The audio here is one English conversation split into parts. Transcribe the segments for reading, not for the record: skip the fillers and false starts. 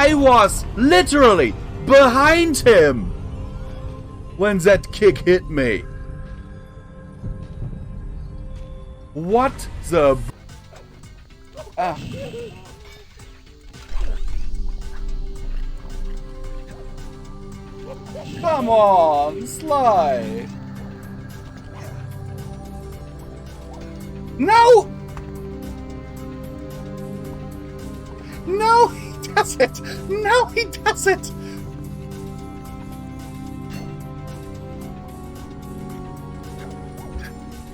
I was literally behind him when that kick hit me. What the... Come on, Sly. No! No, he does it! No, he does it!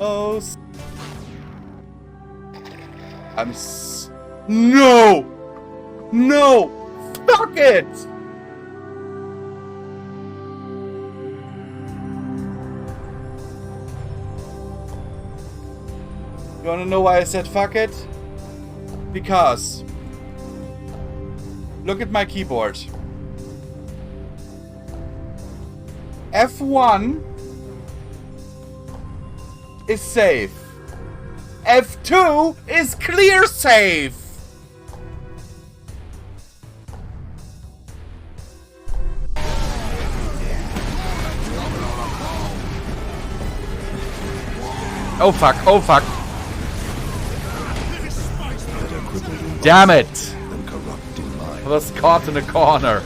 Oh, no! No! Fuck it! You wanna know why I said fuck it? Because look at my keyboard. F1 is safe. F2 is clear safe. Oh fuck, oh fuck. Damn it! I was caught in a corner.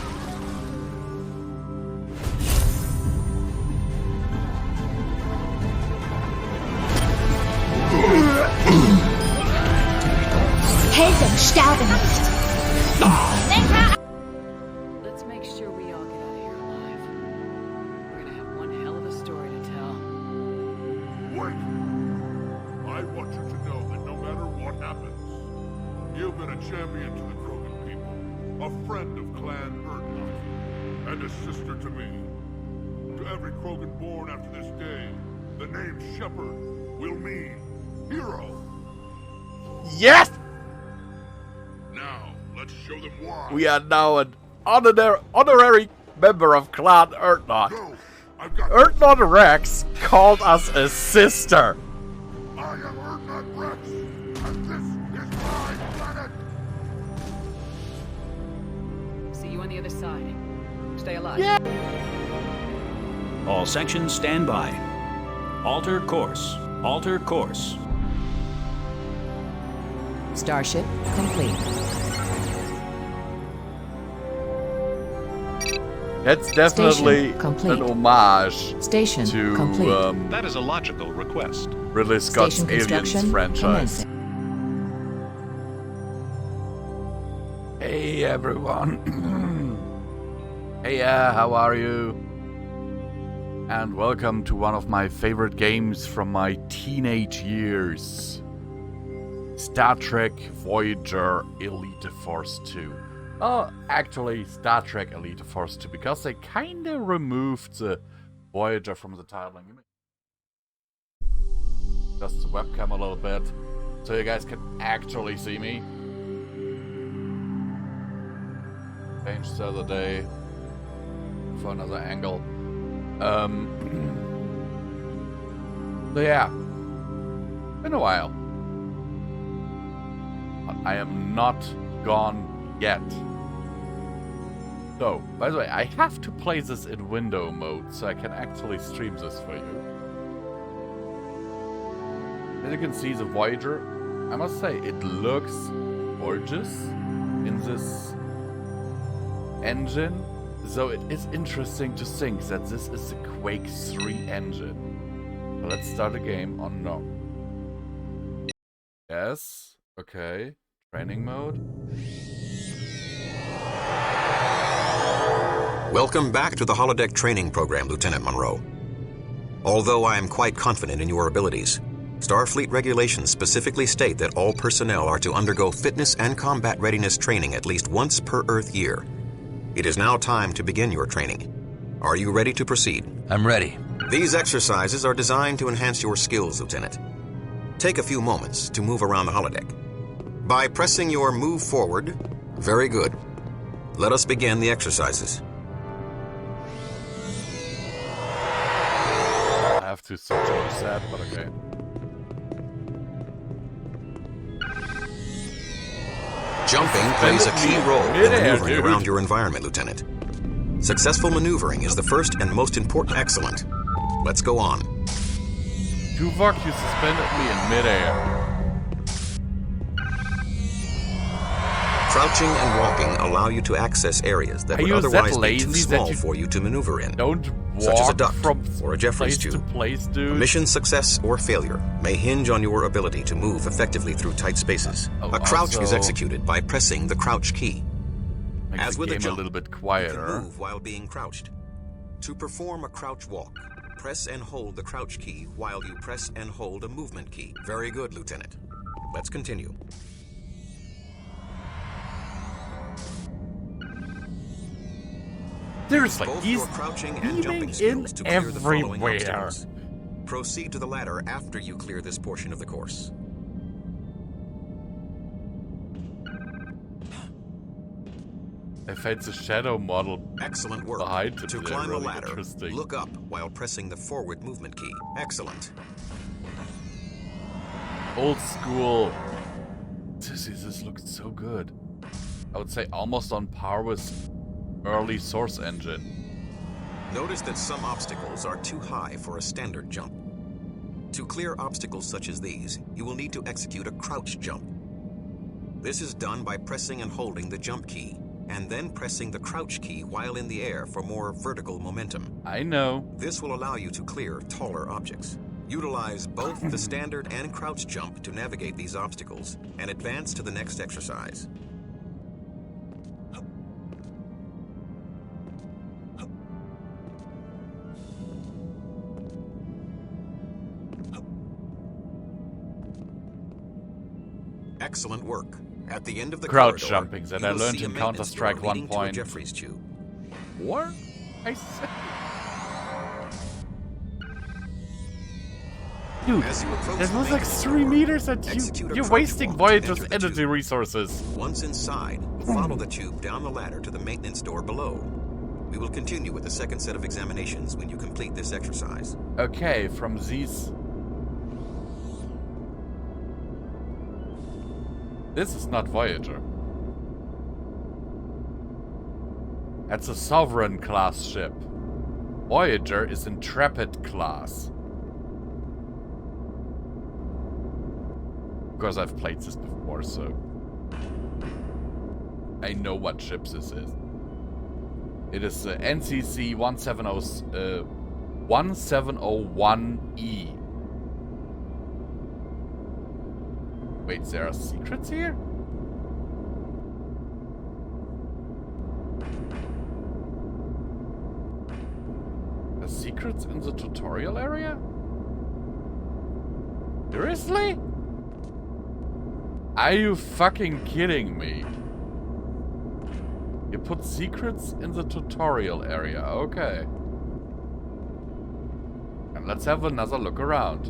Helden sterben nicht. Let's make sure we all get out of here alive. We're gonna have one hell of a story to tell. Wait! I want you to know that no matter what happens, you've been a champion to the Krogan people, a friend of Clan Erdnot, and a sister to me. To every Krogan born after this day, the name Shepherd will mean hero. Yes! Now, let's show them why. We are now an honorary member of Clan Erdnot. Go! I've got Erdnot Rex called us a sister. I am Erdnot Rex, and this is my planet! See you on the other side. Stay alive. Yeah. All sections stand by. Alter course. Alter course. Starship complete. That's definitely Station complete. an homage Station to complete. That is a logical request. Ridley Scott's Station Aliens construction franchise. commencing. Hey everyone. Hey, how are you? And welcome to one of my favorite games from my teenage years. Star Trek Voyager Elite Force 2. Oh, actually Star Trek Elite Force 2, because they kinda removed the Voyager from the titling. Just the webcam a little bit, so you guys can actually see me. Changed the other day for another angle. So yeah, been a while. But I am not gone yet. So, by the way, I have to play this in window mode so I can actually stream this for you. As you can see, the Voyager, I must say, it looks gorgeous in this engine. So it is interesting to think that this is the Quake 3 engine. But let's start a game on no. Yes, okay. Training mode. Welcome back to the holodeck training program, Lieutenant Monroe. Although I am quite confident in your abilities, Starfleet regulations specifically state that all personnel are to undergo fitness and combat readiness training at least once per Earth year. It is now time to begin your training. Are you ready to proceed? I'm ready. These exercises are designed to enhance your skills, Lieutenant. Take a few moments to move around the holodeck. By pressing your move forward, very good. Let us begin the exercises. I have to switch over that, but okay. Jumping plays a key role in Midair, maneuvering dude. around your environment, Lieutenant. Successful maneuvering is the first and most important. Excellent. Let's go on. Tuvok, you suspended me in midair. Crouching and walking allow you to access areas that Are would you otherwise that be too lazy that small you for you to maneuver in. Don't walk Such as a duct from or a Jeffries place tube. to place, dude. Mission success or failure may hinge on your ability to move effectively through tight spaces. A crouch is also executed by pressing the crouch key. makes As the with a game jump, a little bit You can quieter. move while being crouched. To perform a crouch walk, press and hold the crouch key while you press and hold a movement key. Very good, Lieutenant. Let's continue. Seriously, Both he's your crouching and beaming jumping in skills to clear the following everywhere. obstacles. Proceed to the ladder after you clear this portion of the course. I find the shadow model Excellent work. behind it To there climb really a ladder, interesting. look up while pressing the forward movement key. Excellent. Old school. This looks so good. I would say almost on par with early Source Engine. Notice that some obstacles are too high for a standard jump. To clear obstacles such as these, you will need to execute a crouch jump. This is done by pressing and holding the jump key, and then pressing the crouch key while in the air for more vertical momentum. I know. This will allow you to clear taller objects. Utilize both the standard and crouch jump to navigate these obstacles, and advance to the next exercise. Excellent work. At the end of the Crouch corridor, jumping that you I will learned see a in maintenance Counter-Strike door leading to a 1. Jeffries tube. What? I said. Dude, As you approach that the was like maintenance 3 door, meters and execute a you're crouch wasting walk to Voyager's enter the energy tube. resources. Once inside, follow the tube down the ladder to the maintenance door below. We will continue with the second set of examinations when you complete this exercise. Okay, from these... This is not Voyager. That's a Sovereign class ship. Voyager is Intrepid class. Because I've played this before, so I know what ship this is. It is the NCC 1701E. Wait, there are secrets here? The secrets in the tutorial area? Seriously? Are you fucking kidding me? You put secrets in the tutorial area, okay. And let's have another look around.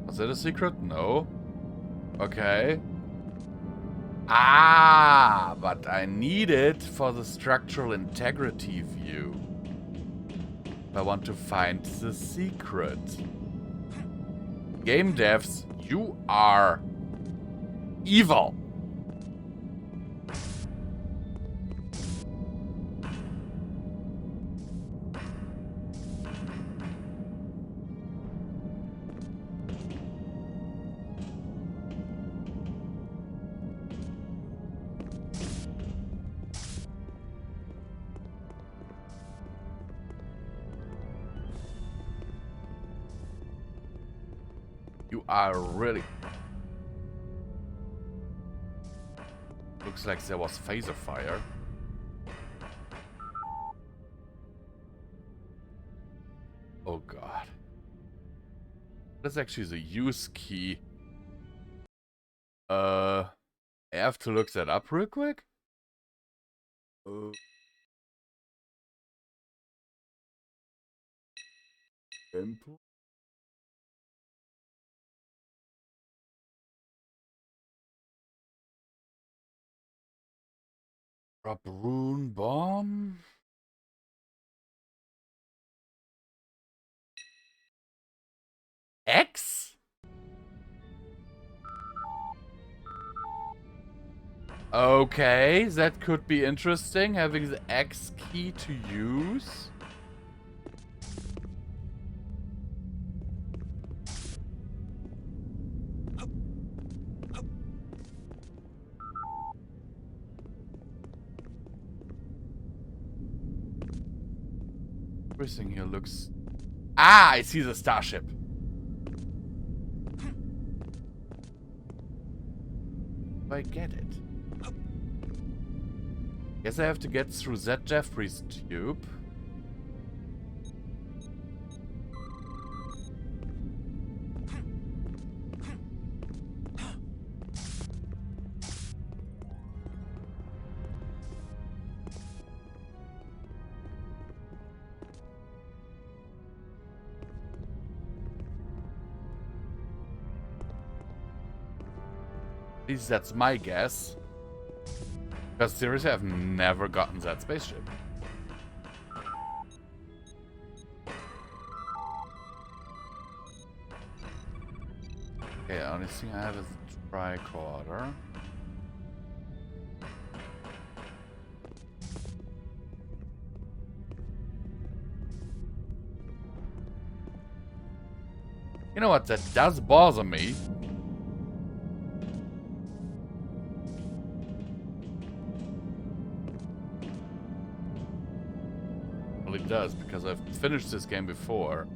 Was that a secret? No. Okay. Ah, but I need it for the structural integrity view. I want to find the secret. Game devs, you are evil. You are really... Looks like there was phaser fire. Oh god. That's actually the use key. I have to look that up real quick. Input. Drop rune bomb. X? Okay, that could be interesting, having the X key to use. Everything here looks... Ah, I see the starship. I get it. Guess I have to get through that Jeffrey's tube. At least that's my guess. Because seriously, I've never gotten that spaceship. Okay, the only thing I have is a tricorder. You know what? That does bother me. It does, because I've finished this game before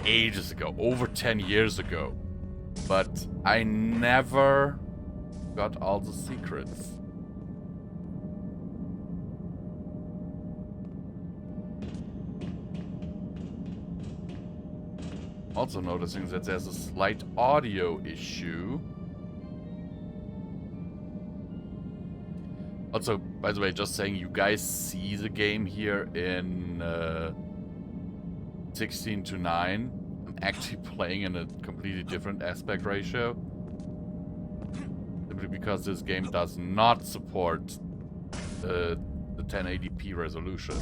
ages ago, over 10 years ago, but I never got all the secrets. Also noticing that there's a slight audio issue. Also, by the way, just saying, you guys see the game here in 16:9. I'm actually playing in a completely different aspect ratio. Simply because this game does not support the 1080p resolution.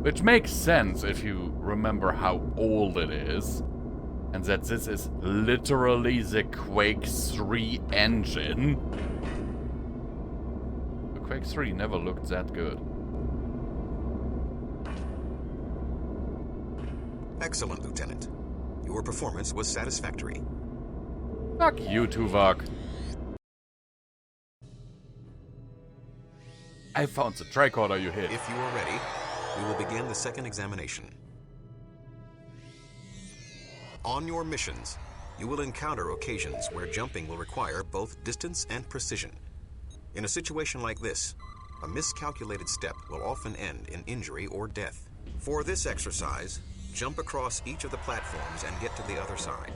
Which makes sense if you remember how old it is. And that this is literally the Quake 3 engine. The Quake 3 never looked that good. Excellent, Lieutenant. Your performance was satisfactory. Fuck you, Tuvok. I found the tricorder you hid. If you are ready, we will begin the second examination. On your missions, you will encounter occasions where jumping will require both distance and precision. In a situation like this, a miscalculated step will often end in injury or death. For this exercise, jump across each of the platforms and get to the other side.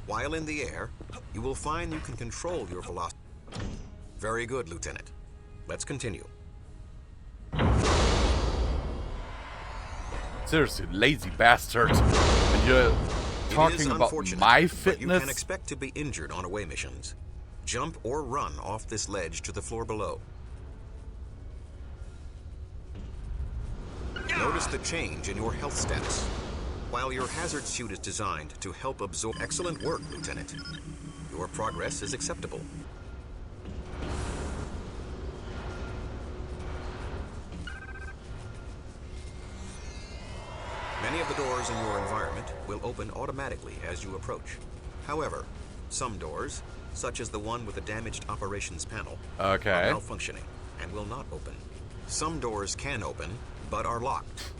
While in the air, you will find you can control your velocity. Very good, Lieutenant. Let's continue. Seriously, lazy bastard. And you're talking about my But you fitness? can expect to be injured on away missions. Jump or run off this ledge to the floor below. Notice the change in your health status. While your hazard suit is designed to help absorb... Excellent work, Lieutenant. Your progress is acceptable. Many of the doors in your environment will open automatically as you approach. However, some doors, such as the one with the damaged operations panel, are malfunctioning and will not open. Some doors can open, but are locked.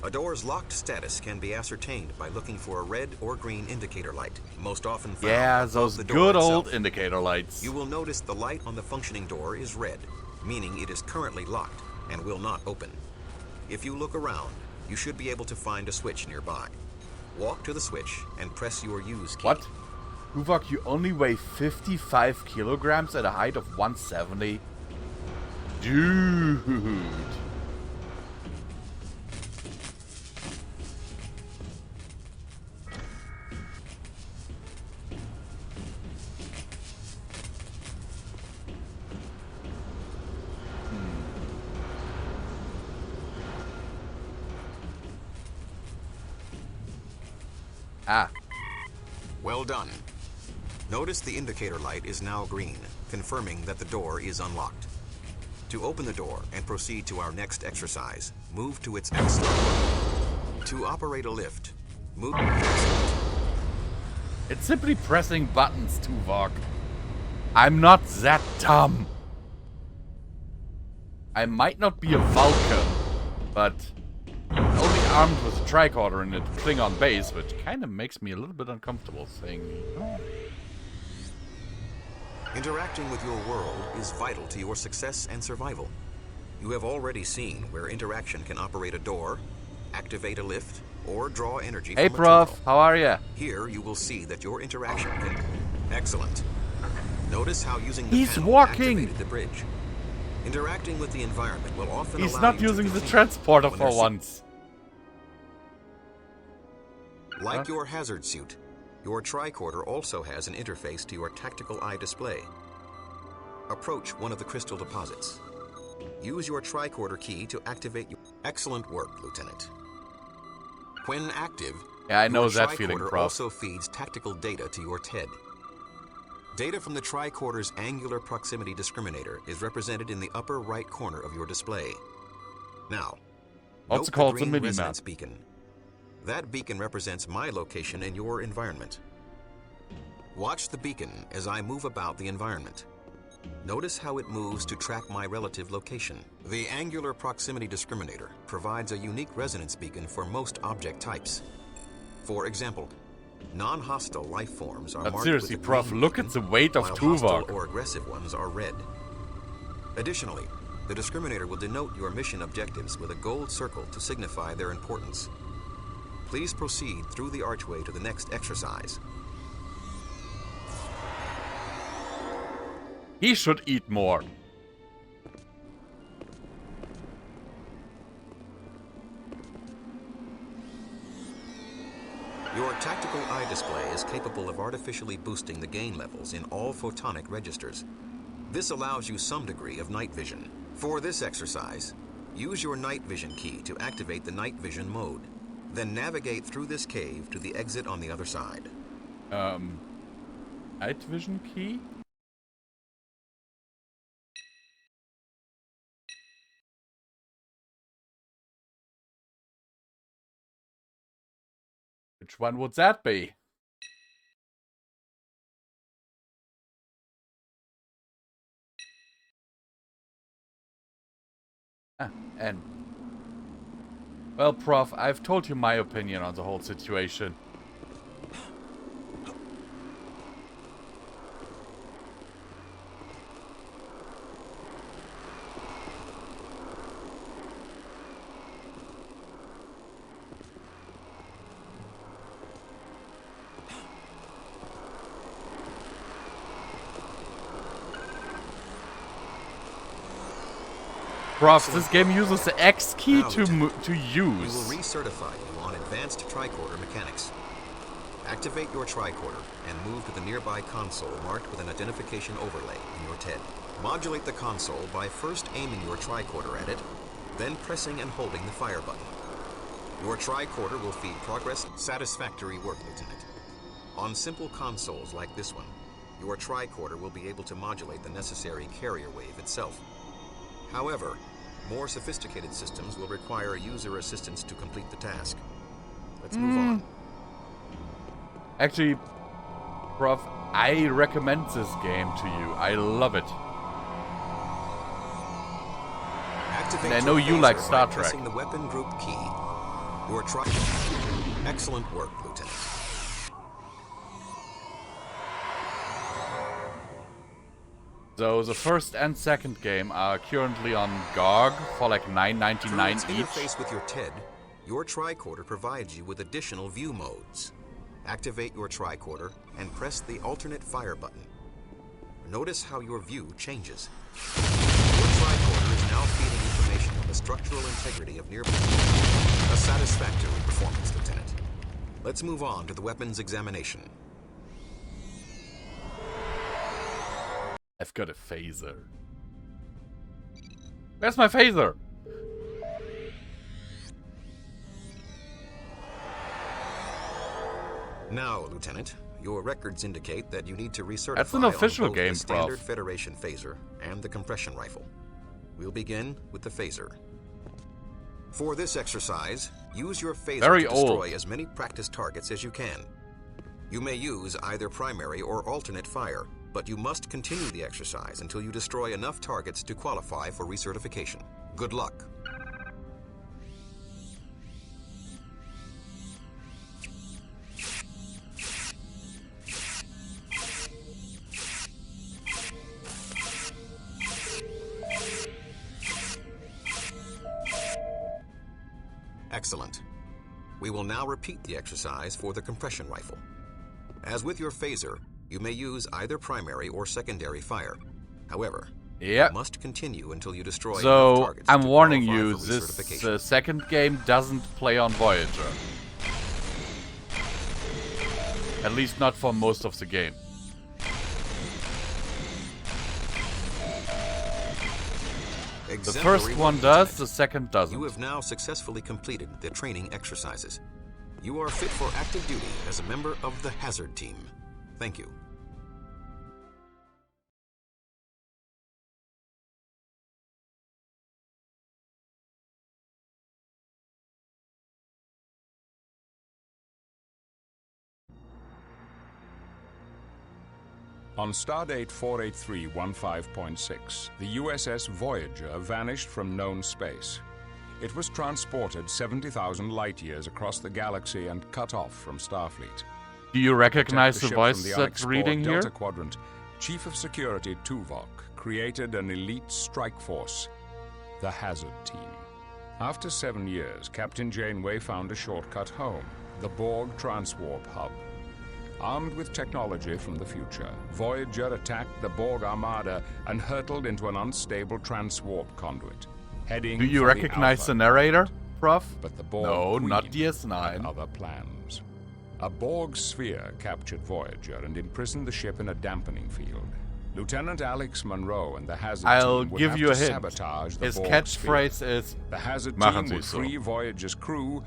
A door's locked status can be ascertained by looking for a red or green indicator light, most often found those the door good old itself. indicator lights. You will notice the light on the functioning door is red, meaning it is currently locked and will not open. If you look around, you should be able to find a switch nearby. Walk to the switch and press your use key. What? Tuvok, you only weigh 55 kilograms at a height of 170? Dude. Ah. Well done. Notice the indicator light is now green, confirming that the door is unlocked. To open the door and proceed to our next exercise, move to its excellent. To operate a lift, move. It's simply pressing buttons, Tuvok. I'm not that dumb. I might not be a Vulcan, but only armed with a tricorder in a Klingon base, which kind of makes me a little bit uncomfortable saying. Oh. Interacting with your world is vital to your success and survival. You have already seen where interaction can operate a door, activate a lift, or draw energy Hey, from a Prof, terminal. how are ya? Here you will see that your interaction can... Excellent. Notice how using the He's panel walking. activated the bridge. Interacting with the environment will often He's allow not you to using the continue transporter when for there's- once. Like your hazard suit, your tricorder also has an interface to your tactical eye display. Approach one of the crystal deposits. Use your tricorder key to activate your... Excellent work, Lieutenant. When active, Yeah, I know your that feeling, tricorder Prof. also feeds tactical data to your TED. Data from the tricorder's angular proximity discriminator is represented in the upper right corner of your display. Now, Also note called the the green mini-map. resonance beacon. That beacon represents my location in your environment. Watch the beacon as I move about the environment. Notice how it moves to track my relative location. The angular proximity discriminator provides a unique resonance beacon for most object types. For example, non-hostile life forms are But marked seriously, with a Prof, green look beacon, at the weight of while hostile Tuvok. or aggressive ones are red. Additionally, the discriminator will denote your mission objectives with a gold circle to signify their importance. Please proceed through the archway to the next exercise. He should eat more. Your tactical eye display is capable of artificially boosting the gain levels in all photonic registers. This allows you some degree of night vision. For this exercise, use your night vision key to activate the night vision mode. Then navigate through this cave to the exit on the other side. Night vision key? Which one would that be? And well, Prof, I've told you my opinion on the whole situation. Prof, this game uses the X key Now, to Lieutenant, We will use. recertify you on advanced tricorder mechanics. Activate your tricorder and move to the nearby console marked with an identification overlay in your TED. Modulate the console by first aiming your tricorder at it, then pressing and holding the fire button. Your tricorder will feed progress. Satisfactory work, Lieutenant. On simple consoles like this one, your tricorder will be able to modulate the necessary carrier wave itself. However, more sophisticated systems will require user assistance to complete the task. Let's move on. Actually, Prof, I recommend this game to you. I love it. Activate And I know your you like phaser Star by Trek. pressing the weapon group key. Your Excellent work, Lieutenant. So the first and second game are currently on GOG for like Through $9.99 its each. interface with your TED, your tricorder provides you with additional view modes. Activate your tricorder and press the alternate fire button. Notice how your view changes. Your tricorder is now feeding information on the structural integrity of nearby. A satisfactory performance, Lieutenant. Let's move on to the weapons examination. I've got a phaser. Where's my phaser? Now, Lieutenant, your records indicate that you need to recertify That's an official on both game, the standard Prof. Federation phaser and the compression rifle. We'll begin with the phaser. For this exercise, use your phaser to destroy as many practice targets as you can. You may use either primary or alternate fire, but you must continue the exercise until you destroy enough targets to qualify for recertification. Good luck. Excellent. We will now repeat the exercise for the compression rifle. As with your phaser, you may use either primary or secondary fire. However, you must continue until you destroy enough targets. So, I'm to warning qualify you, for this recertification. second game doesn't play on Voyager. At least not for most of the game. The first one does, the second doesn't. You have now successfully completed the training exercises. You are fit for active duty as a member of the Hazard Team. Thank you. On Stardate 48315.6, the USS Voyager vanished from known space. It was transported 70,000 light-years across the galaxy and cut off from Starfleet. Do you recognize Protect the ship voice from the that's unexplored reading here? Delta Quadrant, Chief of Security Tuvok created an elite strike force, the Hazard Team. After 7 years, Capatin Janeway found a shortcut home, the Borg Transwarp Hub. Armed with technology from the future, Voyager attacked the Borg Armada and hurtled into an unstable transwarp conduit, heading Do you for recognize Alpha the narrator, Quadrant. Prof? But the Borg No, Queen not had DS9. other plans. A Borg sphere captured Voyager and imprisoned the ship in a dampening field. Lieutenant Alex Monroe and the Hazard I'll Team would give have you a to hint. sabotage the His Borg catchphrase sphere. is, The Hazard "Machen Team Sie would so." free Voyager's crew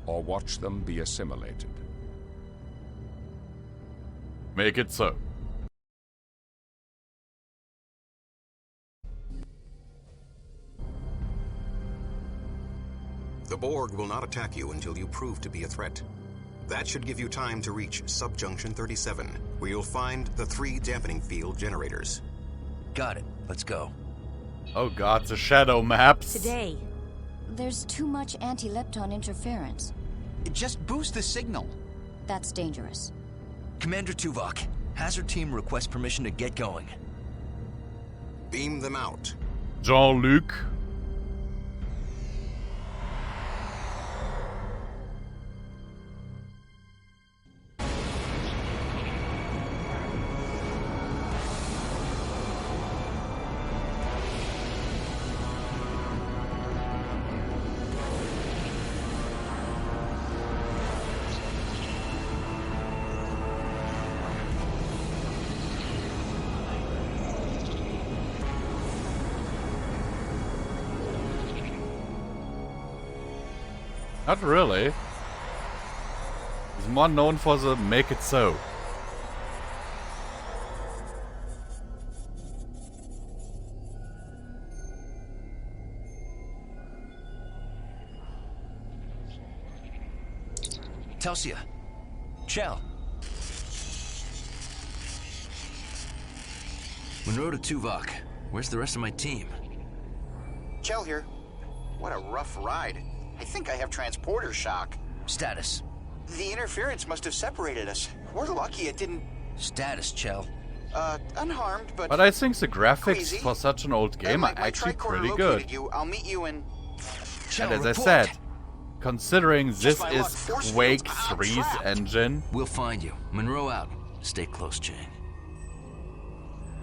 or watch them be assimilated. make it so. The Borg will not attack you until you prove to be a threat. That should give you time to reach Subjunction 37, where you'll find the 3 dampening field generators. Got it. Let's go. Oh god, the shadow maps. Today, there's too much anti-lepton interference. Just boost the signal. That's dangerous. Commander Tuvok, Hazard Team requests permission to get going. Beam them out. Jean-Luc. Not really. He's more known for the make it so. Telsia. Chell. Monroe to Tuvok. Where's the rest of my team? Chell here. What a rough ride. I think I have transporter shock. Status. The interference must have separated us. We're lucky it didn't... Status, Chell. Unharmed, but... But I think the graphics queasy. for such an old game are My actually tricorder pretty located good. You. I'll meet you in... Chell, And as report. I said, considering this my is luck, force Quake fields are 3's trapped. engine, We'll find you. Monroe out. Stay close, Chang.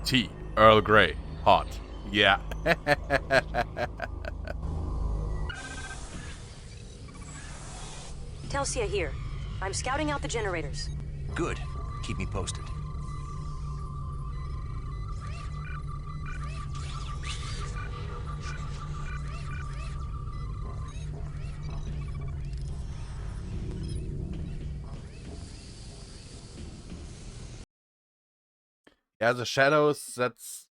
T. Earl Grey. Hot. Yeah. Telsia here. I'm scouting out the generators. Good. Keep me posted. Yeah, the shadows, that's...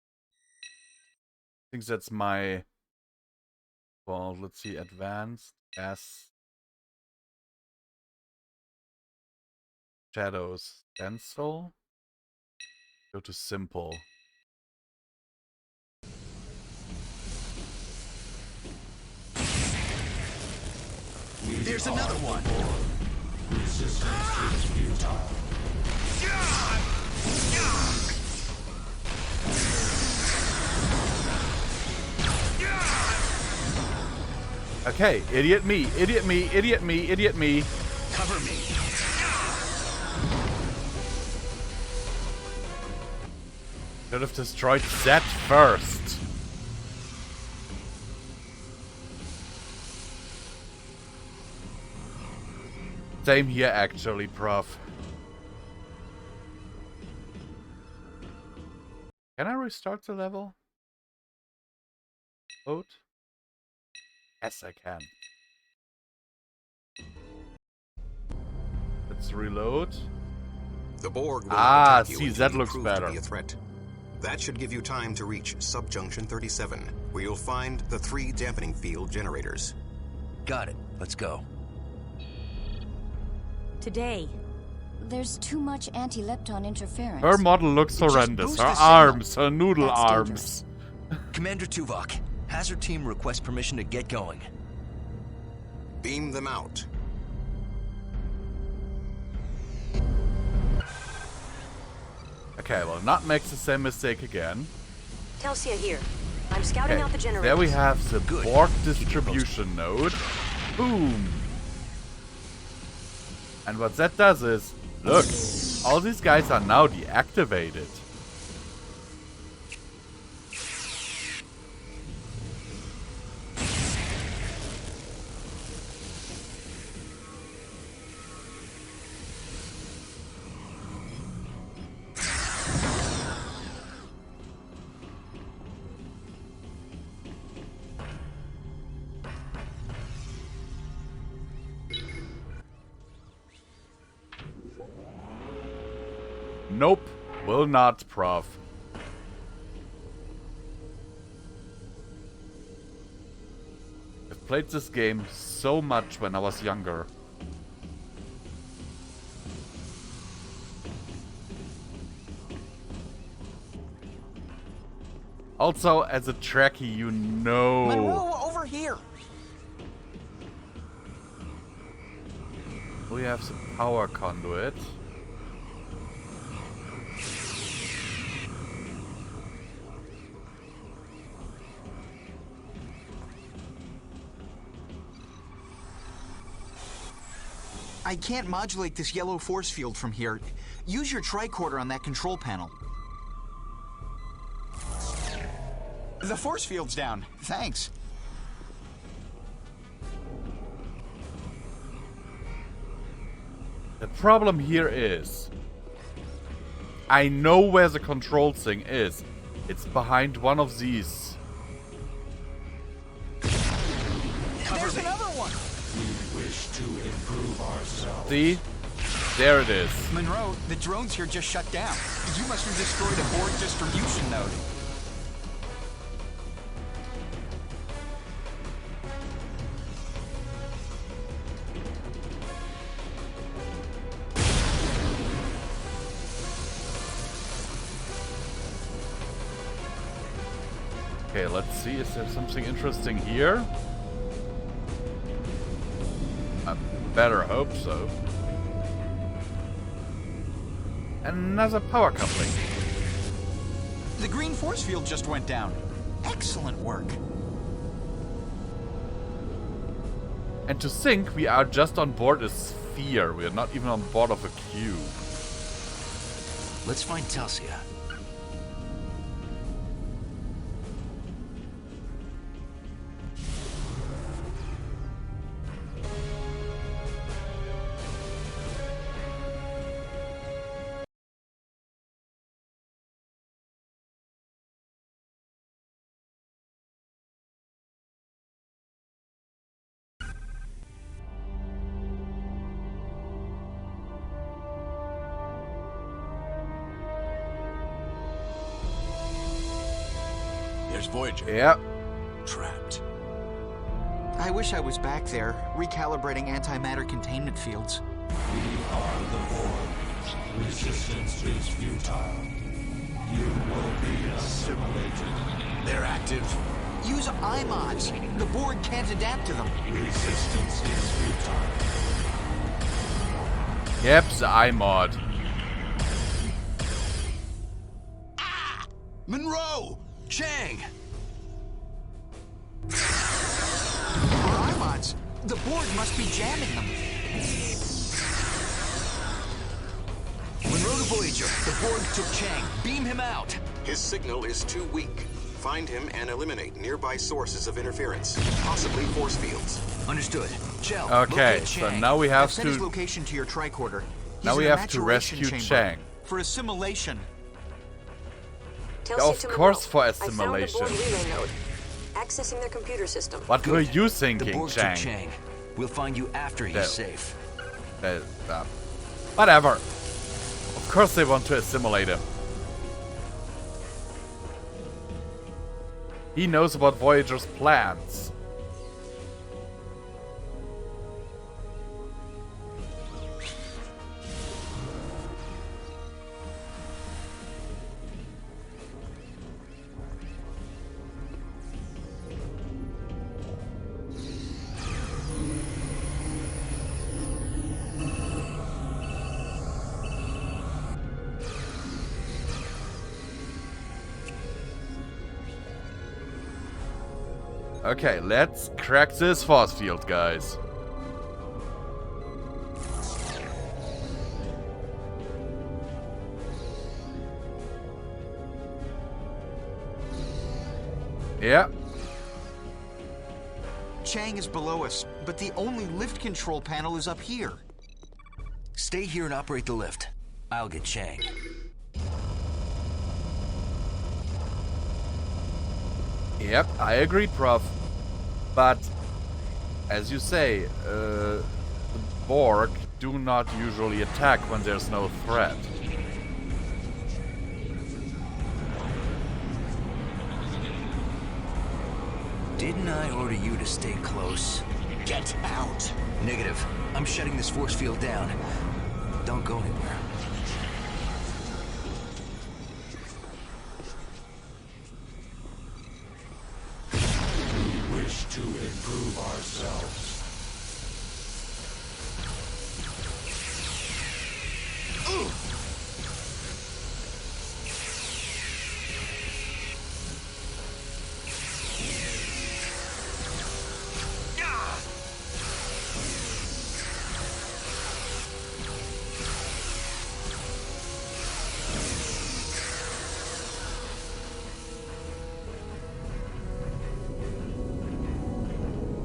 I think that's my... Well, let's see, advanced, S. Shadows, stencil. Go to simple. There's another one. Resistance is futile. Okay, idiot me, idiot me, idiot me, idiot me. Cover me. Should have destroyed that first. Same here, actually, Prof. Can I restart the level? Load? Yes, I can. Let's reload. The Borg will not attack you see, until that you looks prove better. to be a threat. That should give you time to reach Subjunction 37, where you'll find the 3 dampening field generators. Got it. Let's go. Today. There's too much anti-lepton interference. Her model looks It just horrendous. boosts Her the signal. arms, her noodle That's arms. Commander Tuvok, Hazard Team requests permission to get going. Beam them out. Okay, well, not make the same mistake again. Telsia here. I'm scouting out the generators. There we have the Good. Borg distribution node. Boom! And what that does is, look, all these guys are now deactivated. Nope, will not, Prof. I've played this game so much when I was younger. Also, as a Trekkie, you know. Monroe, over here. We have the power conduit. I can't modulate this yellow force field from here. Use your tricorder on that control panel. The force field's down. Thanks. The problem here is, I know where the control thing is. It's behind one of these. There's another one. We wish to improve ourselves. See? There it is. Monroe, the drones here just shut down. You must have destroyed a Borg distribution node. Okay, let's see. Is there something interesting here? I better hope so. Another power coupling. The green force field just went down. Excellent work. And to think we are just on board a sphere. We are not even on board of a cube. Let's find Telsia. There's Voyager. Yeah. Trapped. I wish I was back there, recalibrating antimatter containment fields. We are the Borg. Resistance is futile. You will be assimilated. They're active. Use iMods. The Borg can't adapt to them. Resistance is futile. Yep, the iMod. Monroe! Chang! Our iMods. The Borg must be jamming them. Monroe to Voyager. The Borg took Chang. Beam him out. His signal is too weak. Find him and eliminate nearby sources of interference, possibly force fields. Understood. Chell, Okay, locate so Chang. now we have Send his to. location to your tricorder. Now He's we in a have to maturation rescue chamber Chang. for assimilation. Telsia Of to course, Monroe. for I found the assimilation. Borg relay node. Accessing their computer system. What were you The thinking, Borg Chang? took Chang. We'll find you after he's That- safe. Whatever. Of course they want to assimilate him. He knows about Voyager's plans. Okay, let's crack this force field, guys. Yeah. Chang is below us, but the only lift control panel is up here. Stay here and operate the lift. I'll get Chang. Yep, I agree, Prof. But, as you say, the Borg do not usually attack when there's no threat. Didn't I order you to stay close? Get out! Negative. I'm shutting this force field down. Don't go anywhere. We wish to improve ourselves.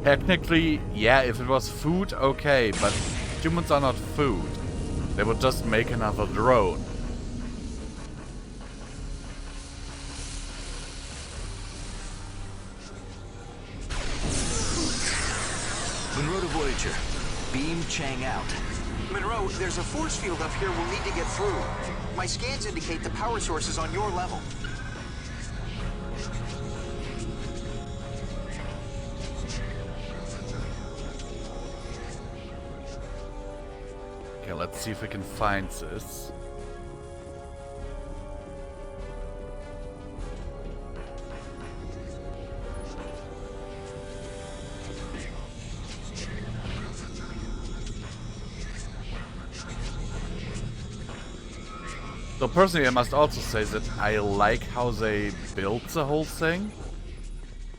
Technically, yeah, if it was food, okay, but humans are not food. They would just make another drone. Monroe to Voyager. Beam Chang out. Monroe, there's a force field up here we'll need to get through. My scans indicate the power source is on your level. Okay, let's see if we can find this. So personally, I must also say that I like how they built the whole thing.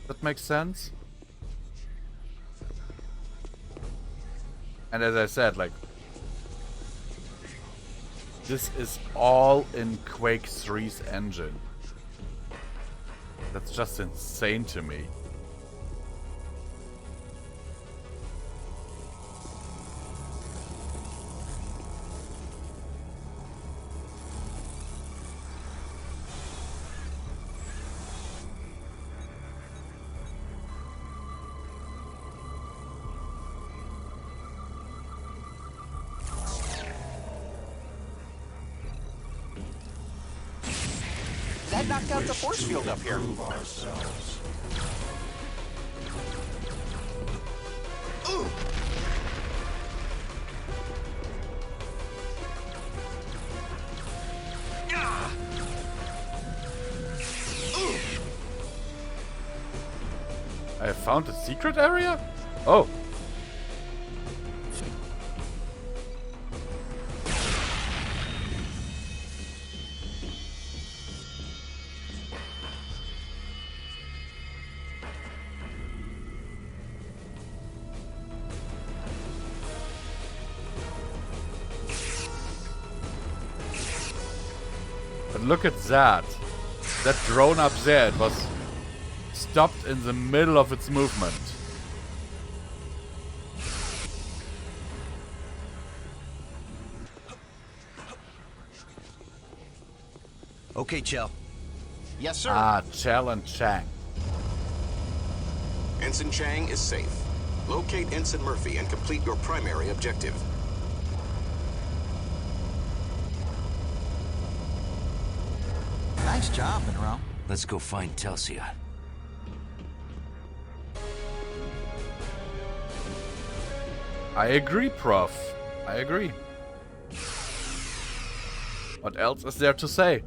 That makes sense. And as I said, like, this is all in Quake 3's engine. That's just insane to me. That knocked out the force field up here. Ooh. I found a secret area? Oh. But look at that. That drone up there, it was stopped in the middle of its movement. Okay, Chell. Yes, sir. Ah, Chell and Chang. Ensign Chang is safe. Locate Ensign Murphy and complete your primary objective. Nice job, Monroe. Let's go find Telsia. I agree, Prof. I agree. What else is there to say?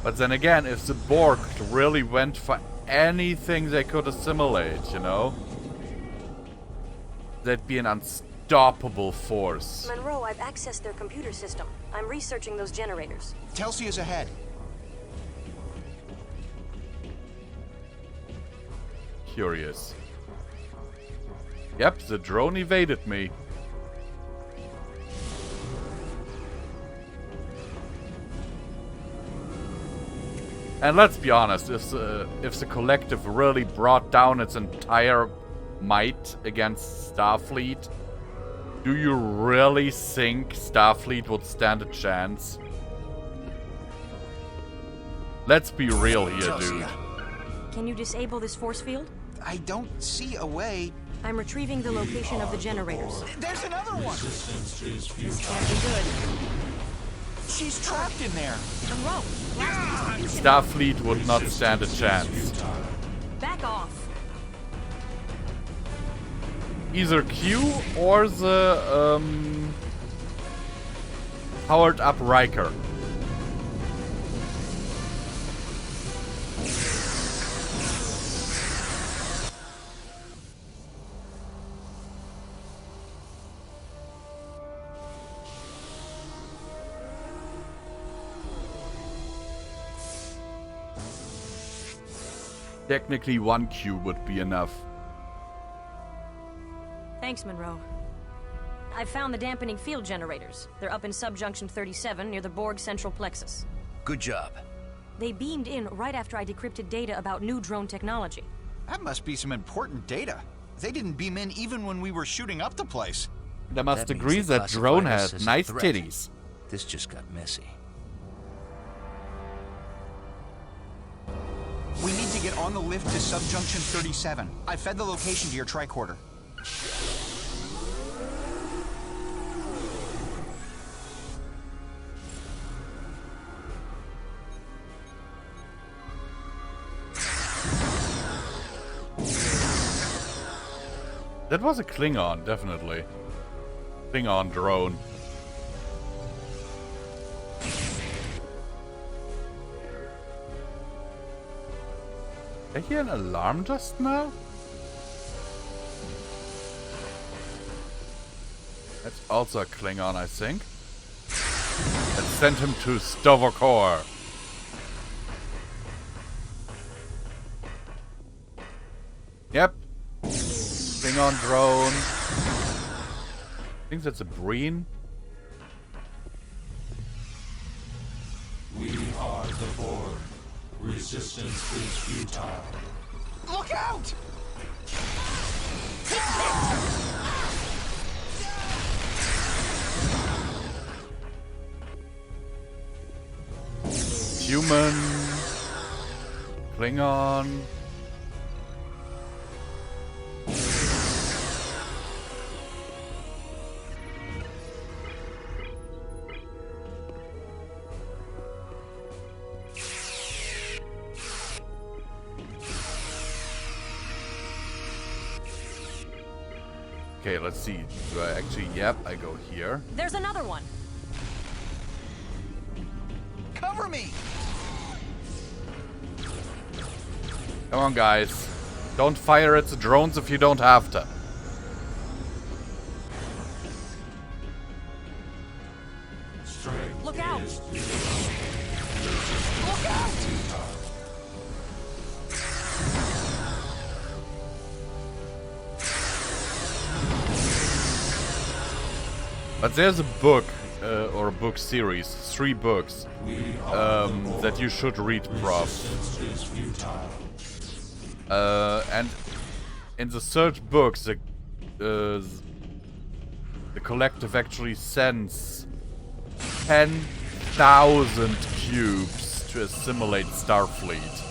But then again, if the Borg really went for anything they could assimilate, you know? That'd be an unstoppable force. Monroe, I've accessed their computer system. I'm researching those generators. Telsia's ahead. Curious. Yep, the drone evaded me. And let's be honest, if the collective really brought down its entire might against Starfleet, do you really think Starfleet would stand a chance? Let's be real here, dude. Can you disable this force field? I don't see a way. I'm retrieving the location of the generators. There's another one! This can't be good. She's trapped in there. Monroe, Starfleet would not stand a chance. back off. Either Q or the powered up Riker. Technically, one Q would be enough. Thanks, Monroe. I've found the dampening field generators. They're up in subjunction 37 near the Borg central plexus. Good job. They beamed in right after I decrypted data about new drone technology. That must be some important data. They didn't beam in even when we were shooting up the place. They must That means agree they that drone classified us had as a nice threat. titties. This just got messy. We need to get on the lift to subjunction 37. I fed the location to your tricorder. That was a Klingon, definitely. Klingon drone. Did I hear an alarm just now? That's also a Klingon, I think. Let's send him to Stavokor. Yep. Klingon drone. I think that's a Breen. We are the Borg. Resistance is futile. Look out! Human. Klingon. Okay, let's see. Do I actually... Yep, I go here. There's another one. Cover me! Come on, guys. Don't fire at the drones if you don't have to. Look out! Look out! But there's a book, or a book series, 3 books, that you should read, Prof. And in the third book, the collective actually sends 10,000 cubes to assimilate Starfleet.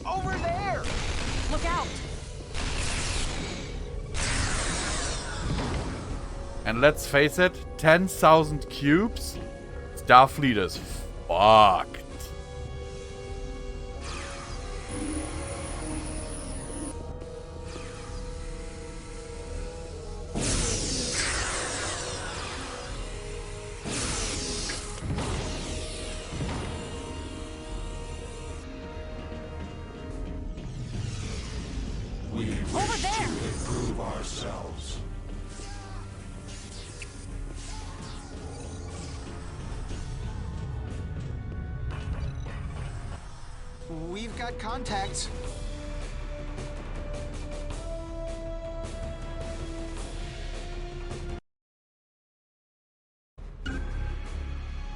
Over there! Look out! And let's face it, 10,000 cubes? Starfleet is fucked. We Over wish there! to improve ourselves. We've got contacts.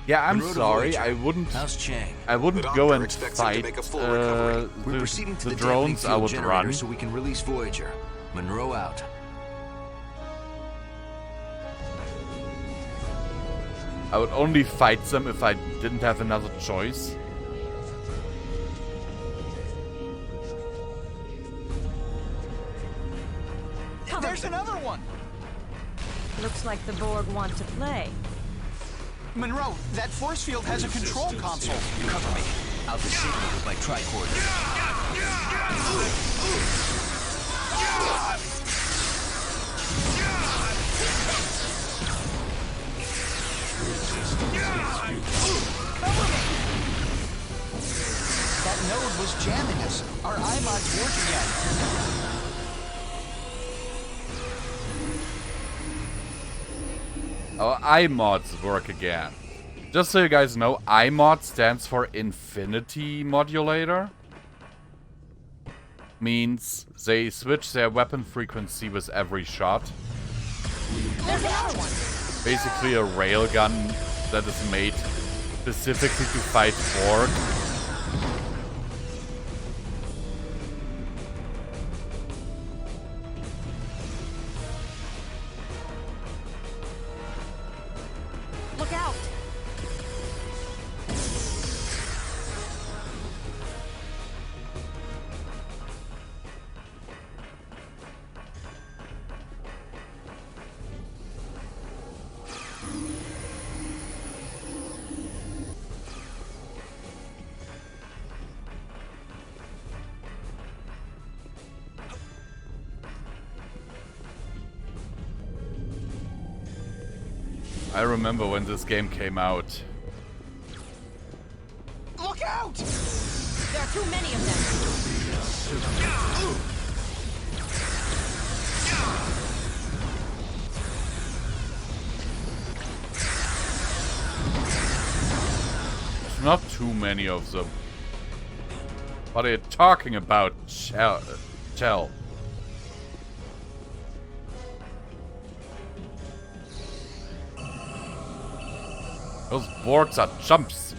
Yeah, I'm Monroe to sorry. Voyager. I wouldn't. How's Chang? I wouldn't The go doctor and expects him to fight make a full recovery. We're proceeding to the the dampening drones. I field would generator run. so we can release Voyager. Monroe out. I would only fight them if I didn't have another choice. There's another one! Looks like the Borg want to play. Monroe, that force field has a control console. Cover me. Out the signal with my tricorder. That node was jamming us. Our iMod's working at it. Our iMods work again. Just so you guys know, iMod stands for Infinity Modulator. Means they switch their weapon frequency with every shot. There's another one. Basically a railgun that is made specifically to fight Borg. Look out! I remember when this game came out. Look out! There are too many of them. There's not too many of them. What are you talking about, Chell? Those Borgs are chumps.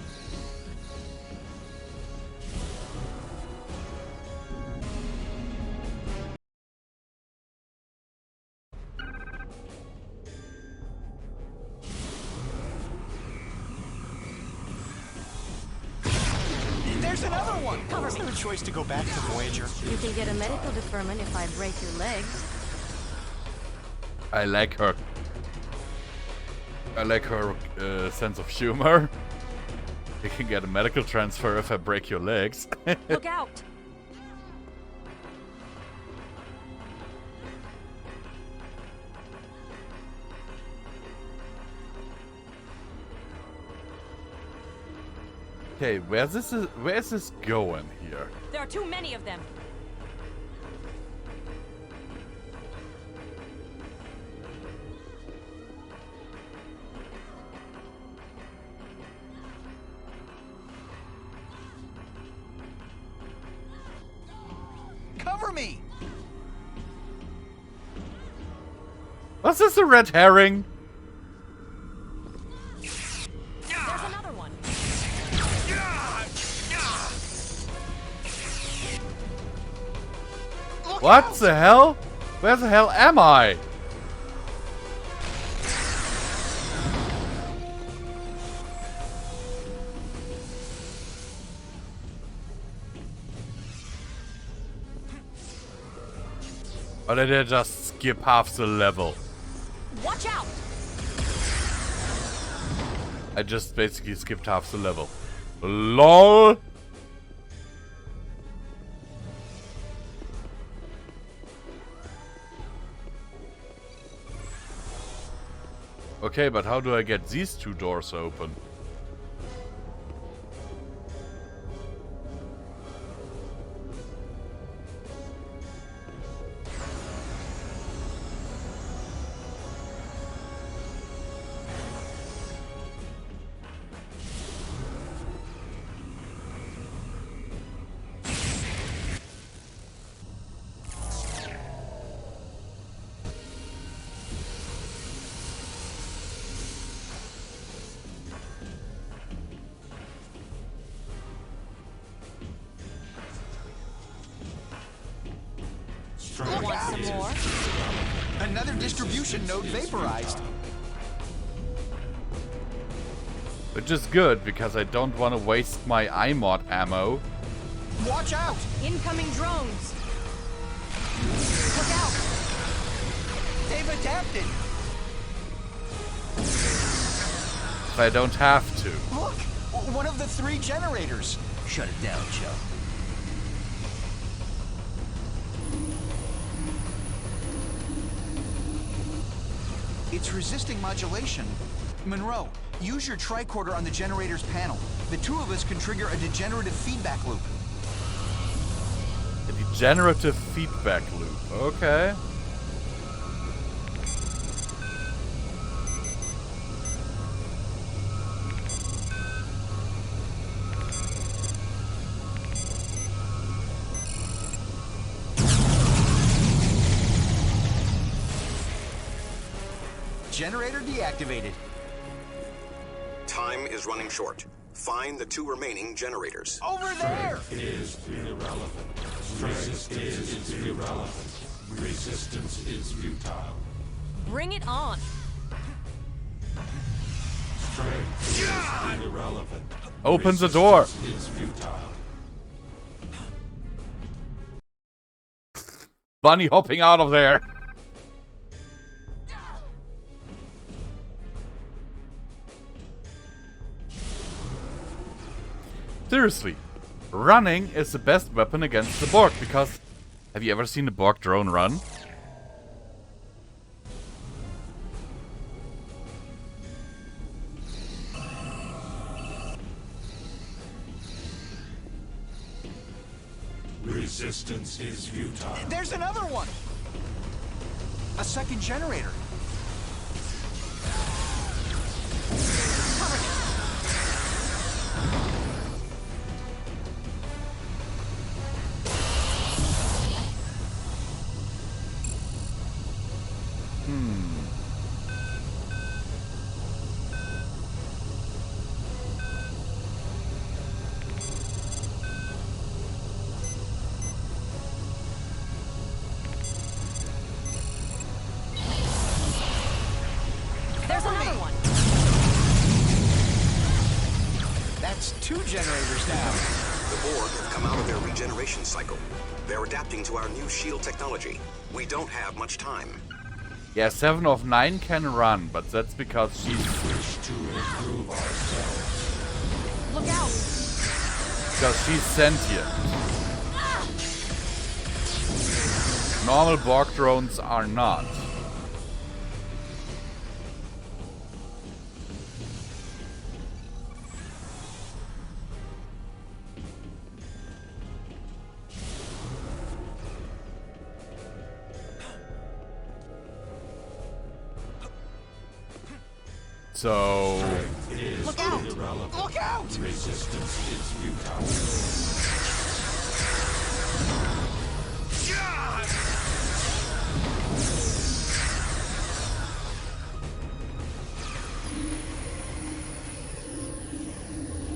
There's another one! Is there a choice to go back to Voyager? You can get a medical deferment if I break your legs. I like her I like her sense of humor. You can get a medical transfer if I break your legs. Look out! Okay, where's this going here? There are too many of them. Cover me! Was this a red herring? There's another one. What the hell? Where the hell am I? Or did I just skip half the level? Watch out! I just basically skipped half the level. LOL! Okay, but how do I get these two doors open? Want some more? Another distribution node vaporized. Which is good, because I don't want to waste my iMod ammo. Watch out! Incoming drones. Look out! They've adapted. If I don't have to. Look! One of the 3 generators. Shut it down, Joe. It's resisting modulation. Monroe, use your tricorder on the generator's panel. The 2 of us can trigger a degenerative feedback loop. A degenerative feedback loop. Okay. Generator deactivated. Time is running short. Find the 2 remaining generators. Over there! Is irrelevant. Strength is irrelevant. Resistance is futile. Bring it on. Strength is irrelevant. Open the door. Is futile. Bunny hopping out of there. Seriously, running is the best weapon against the Borg, because have you ever seen a Borg drone run? Resistance is futile. There's another one! A second generator. There's another one. That's 2 generators now. The Borg have come out of their regeneration cycle. They're adapting to our new shield technology. We don't have much time. Yeah, 7 of 9 can run, but that's because she's... Look out! Because she's sentient. Normal Borg drones are not. So... Look out! Look out! Resistance is futile.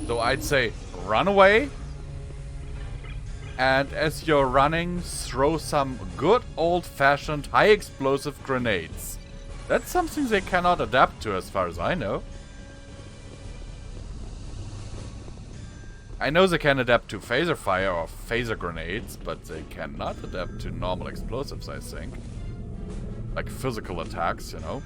So I'd say run away. And as you're running, throw some good old-fashioned high-explosive grenades. That's something they cannot adapt to as far as I know. I know they can adapt to phaser fire or phaser grenades, but they cannot adapt to normal explosives, I think. Like physical attacks, you know.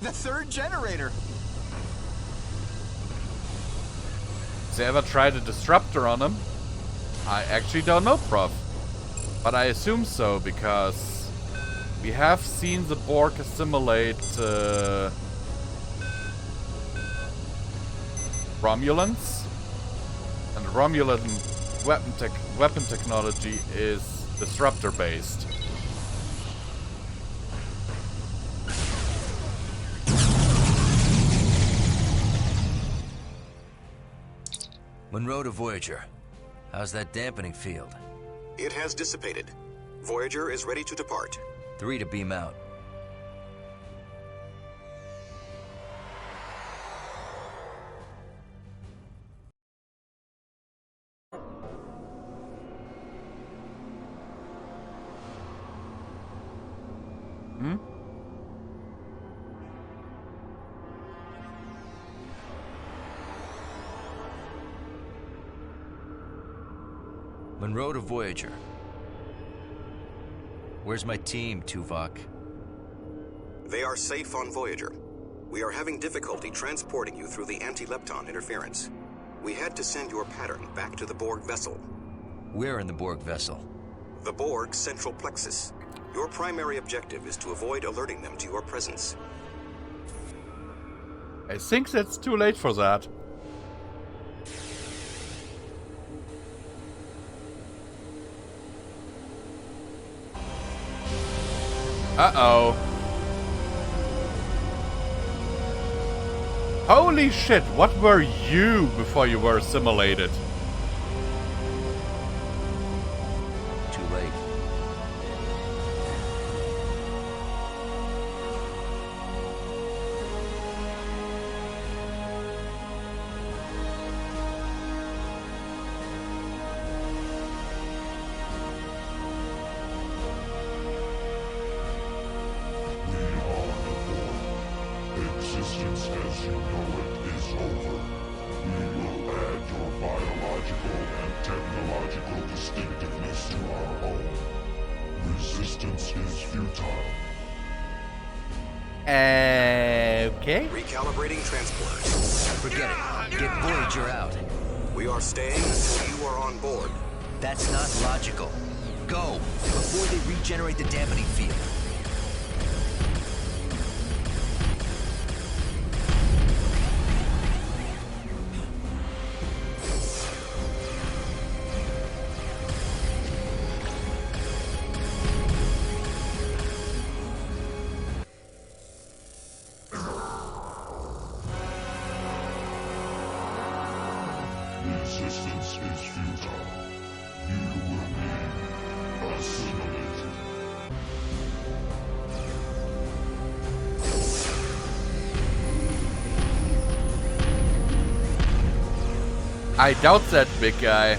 The third generator! They ever tried a disruptor on him? I actually don't know, Prof. But I assume so, because we have seen the Borg assimilate Romulans. And Romulan weapon technology is disruptor based. Monroe to Voyager. How's that dampening field? It has dissipated. Voyager is ready to depart. 3 to beam out. Monroe to Voyager. Where's my team, Tuvok? They are safe on Voyager. We are having difficulty transporting you through the anti-lepton interference. We had to send your pattern back to the Borg vessel. Where in the Borg vessel? The Borg central plexus. Your primary objective is to avoid alerting them to your presence. I think that's too late for that. Uh-oh. Holy shit, what were you before you were assimilated? Too late. Existence as you know it is over. We will add your biological and technological distinctiveness to our own. Resistance is futile. Okay. Recalibrating transporters. Forget it. Get Voyager out. We are staying until you are on board. That's not logical. Go, before they regenerate the dampening field. Resistance is futile. You will be assimilated. I doubt that, big guy.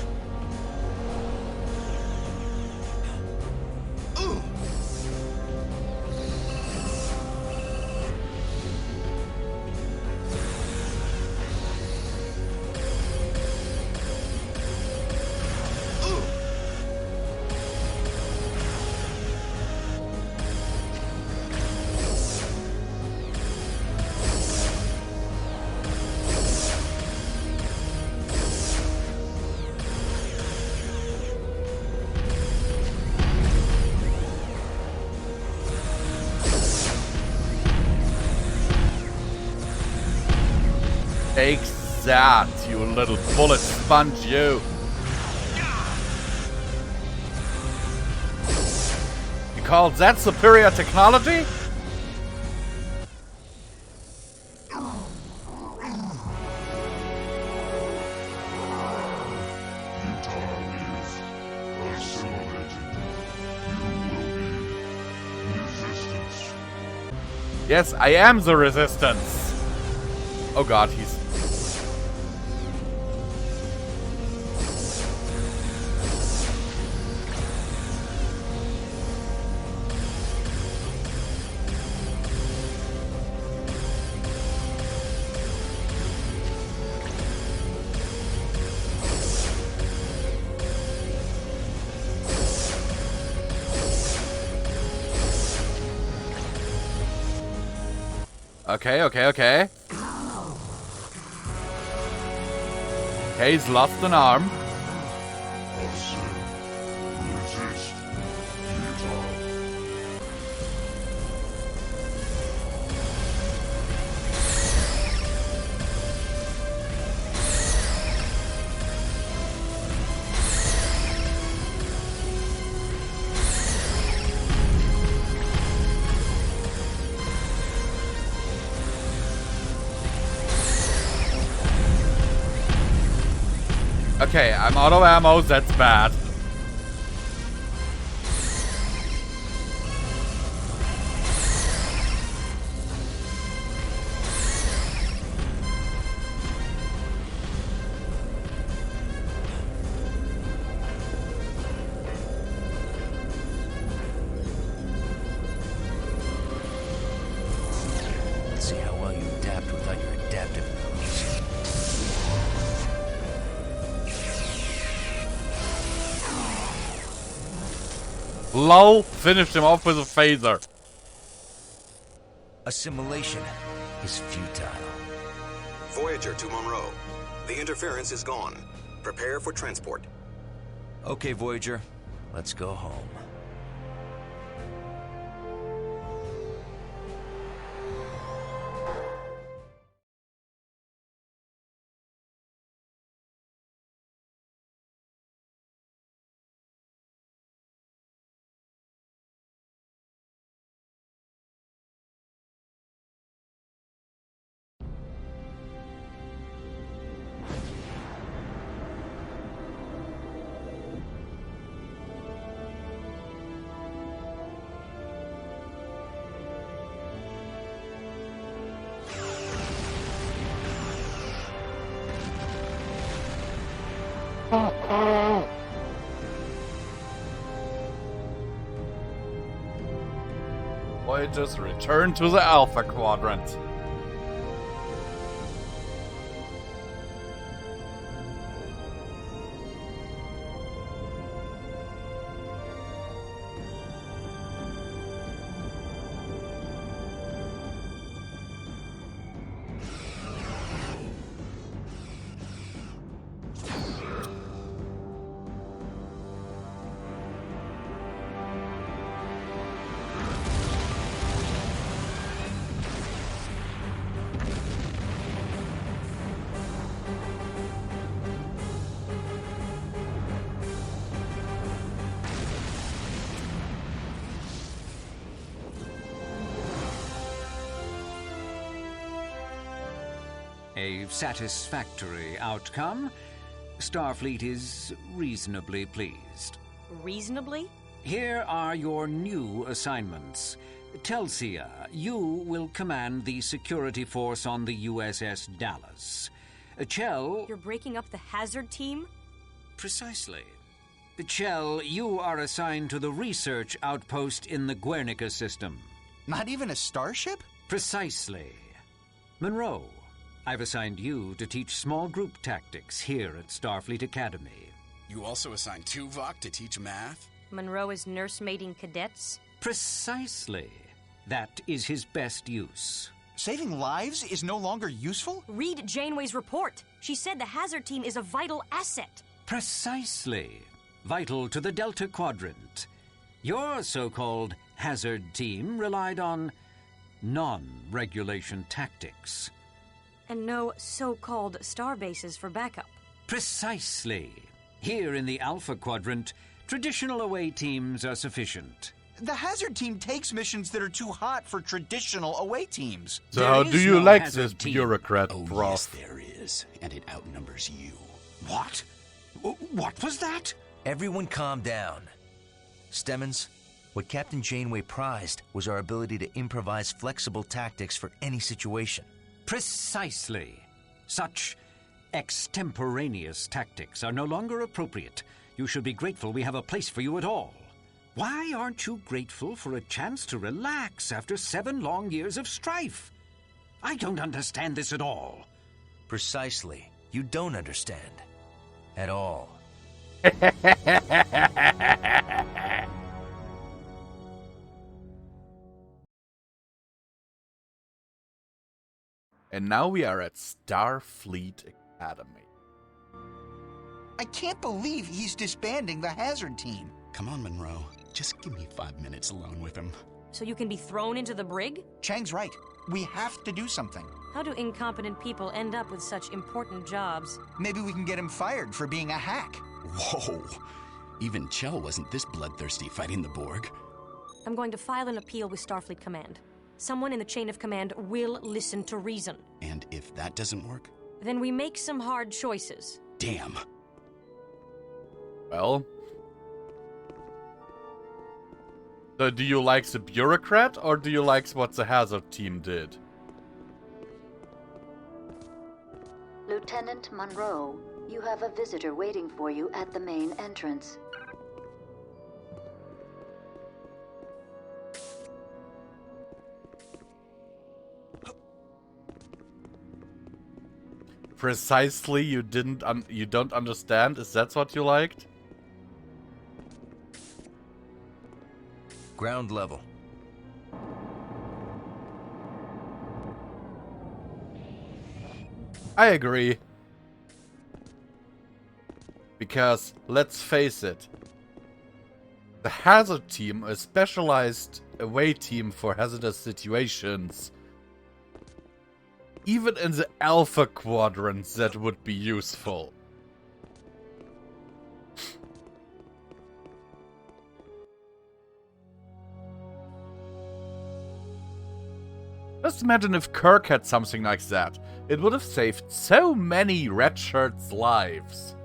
Take that, you little bullet sponge, you. You call that superior technology? Yes, I am the resistance. Oh god, he's... Okay. Okay, he's lost an arm. Okay, I'm out of ammo, that's bad. Let's see how well you adapt without your adaptive abilities. Lol, finished him off with a phaser. Assimilation is futile. Voyager to Monroe. The interference is gone. Prepare for transport. Okay, Voyager, let's go home. Voyager's return to the Alpha Quadrant. A satisfactory outcome. Starfleet is reasonably pleased. Reasonably? Here are your new assignments. Telsia, you will command the security force on the USS Dallas. Chell... You're breaking up the hazard team? Precisely. Chell, you are assigned to the research outpost in the Guernica system. Not even a starship? Precisely. Monroe, I've assigned you to teach small group tactics here at Starfleet Academy. You also assigned Tuvok to teach math? Monroe is nursemaiding cadets? Precisely. That is his best use. Saving lives is no longer useful? Read Janeway's report. She said the hazard team is a vital asset. Precisely. Vital to the Delta Quadrant. Your so-called hazard team relied on non-regulation tactics. And no so-called star bases for backup. Precisely. Here in the Alpha Quadrant, traditional away teams are sufficient. The Hazard team takes missions that are too hot for traditional away teams. So how do you like this bureaucrat, Oh, Prof? yes, there is. And it outnumbers you. What? What was that? Everyone calm down. Stemmons, what Captain Janeway prized was our ability to improvise flexible tactics for any situation. Precisely. Such extemporaneous tactics are no longer appropriate. You should be grateful we have a place for you at all. Why aren't you grateful for a chance to relax after 7 long years of strife? I don't understand this at all. Precisely. You don't understand. At all. And now we are at Starfleet Academy. I can't believe he's disbanding the Hazard team. Come on, Monroe. Just give me 5 minutes alone with him. So you can be thrown into the brig? Chang's right. We have to do something. How do incompetent people end up with such important jobs? Maybe we can get him fired for being a hack. Whoa! Even Chell wasn't this bloodthirsty fighting the Borg. I'm going to file an appeal with Starfleet Command. Someone in the chain of command will listen to reason. And if that doesn't work? Then we make some hard choices. Damn. Well... So do you like the bureaucrat, or do you like what the Hazard team did? Lieutenant Monroe, you have a visitor waiting for you at the main entrance. Precisely, you don't understand? Is that what you liked? Ground level. I agree. Because, let's face it, the Hazard team, a specialized away team for hazardous situations, even in the Alpha Quadrants that would be useful. Just imagine if Kirk had something like that. It would have saved so many red shirts' lives.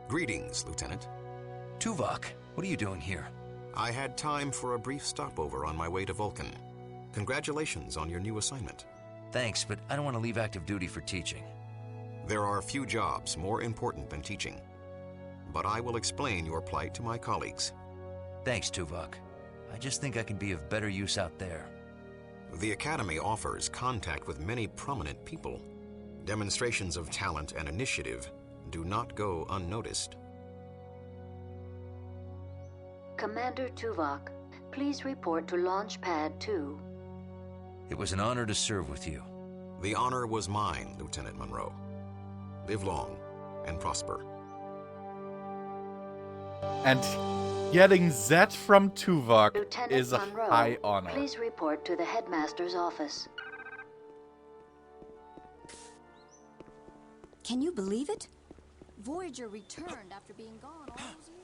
Greetings, Lieutenant. Tuvok, what are you doing here? I had time for a brief stopover on my way to Vulcan. Congratulations on your new assignment. Thanks, but I don't want to leave active duty for teaching. There are few jobs more important than teaching. But I will explain your plight to my colleagues. Thanks, Tuvok. I just think I can be of better use out there. The Academy offers contact with many prominent people. Demonstrations of talent and initiative do not go unnoticed. Commander Tuvok, please report to Launch Pad 2. It was an honor to serve with you. The honor was mine, Lieutenant Monroe. Live long and prosper. And getting that from Tuvok Lieutenant is a Monroe, high honor. Please report to the headmaster's office. Can you believe it? Voyager returned after being gone all those years.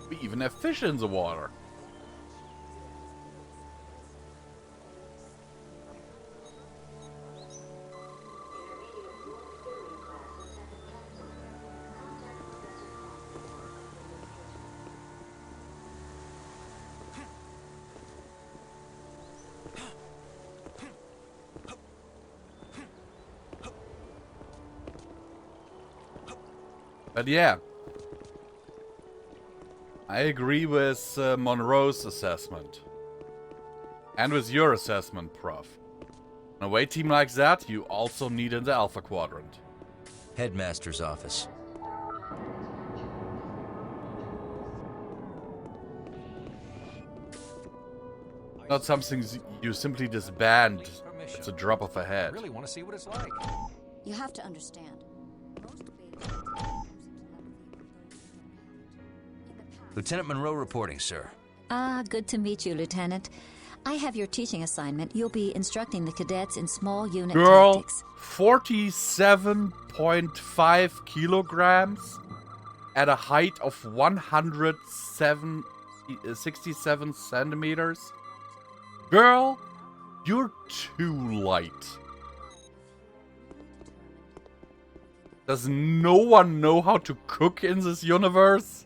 We even have fish in the water. But yeah, I agree with Monroe's assessment. And with your assessment, Prof. An away team like that, you also need in the Alpha Quadrant. Headmaster's office. Not something you simply disband mission. It's a drop of a I hat. really want to see what it's like. You have to understand. Most Lieutenant Monroe reporting, sir. Ah, good to meet you, Lieutenant. I have your teaching assignment. You'll be instructing the cadets in small unit Girl, tactics. 47.5 kilograms at a height of 167 centimeters. Girl, you're too light. Does no one know how to cook in this universe?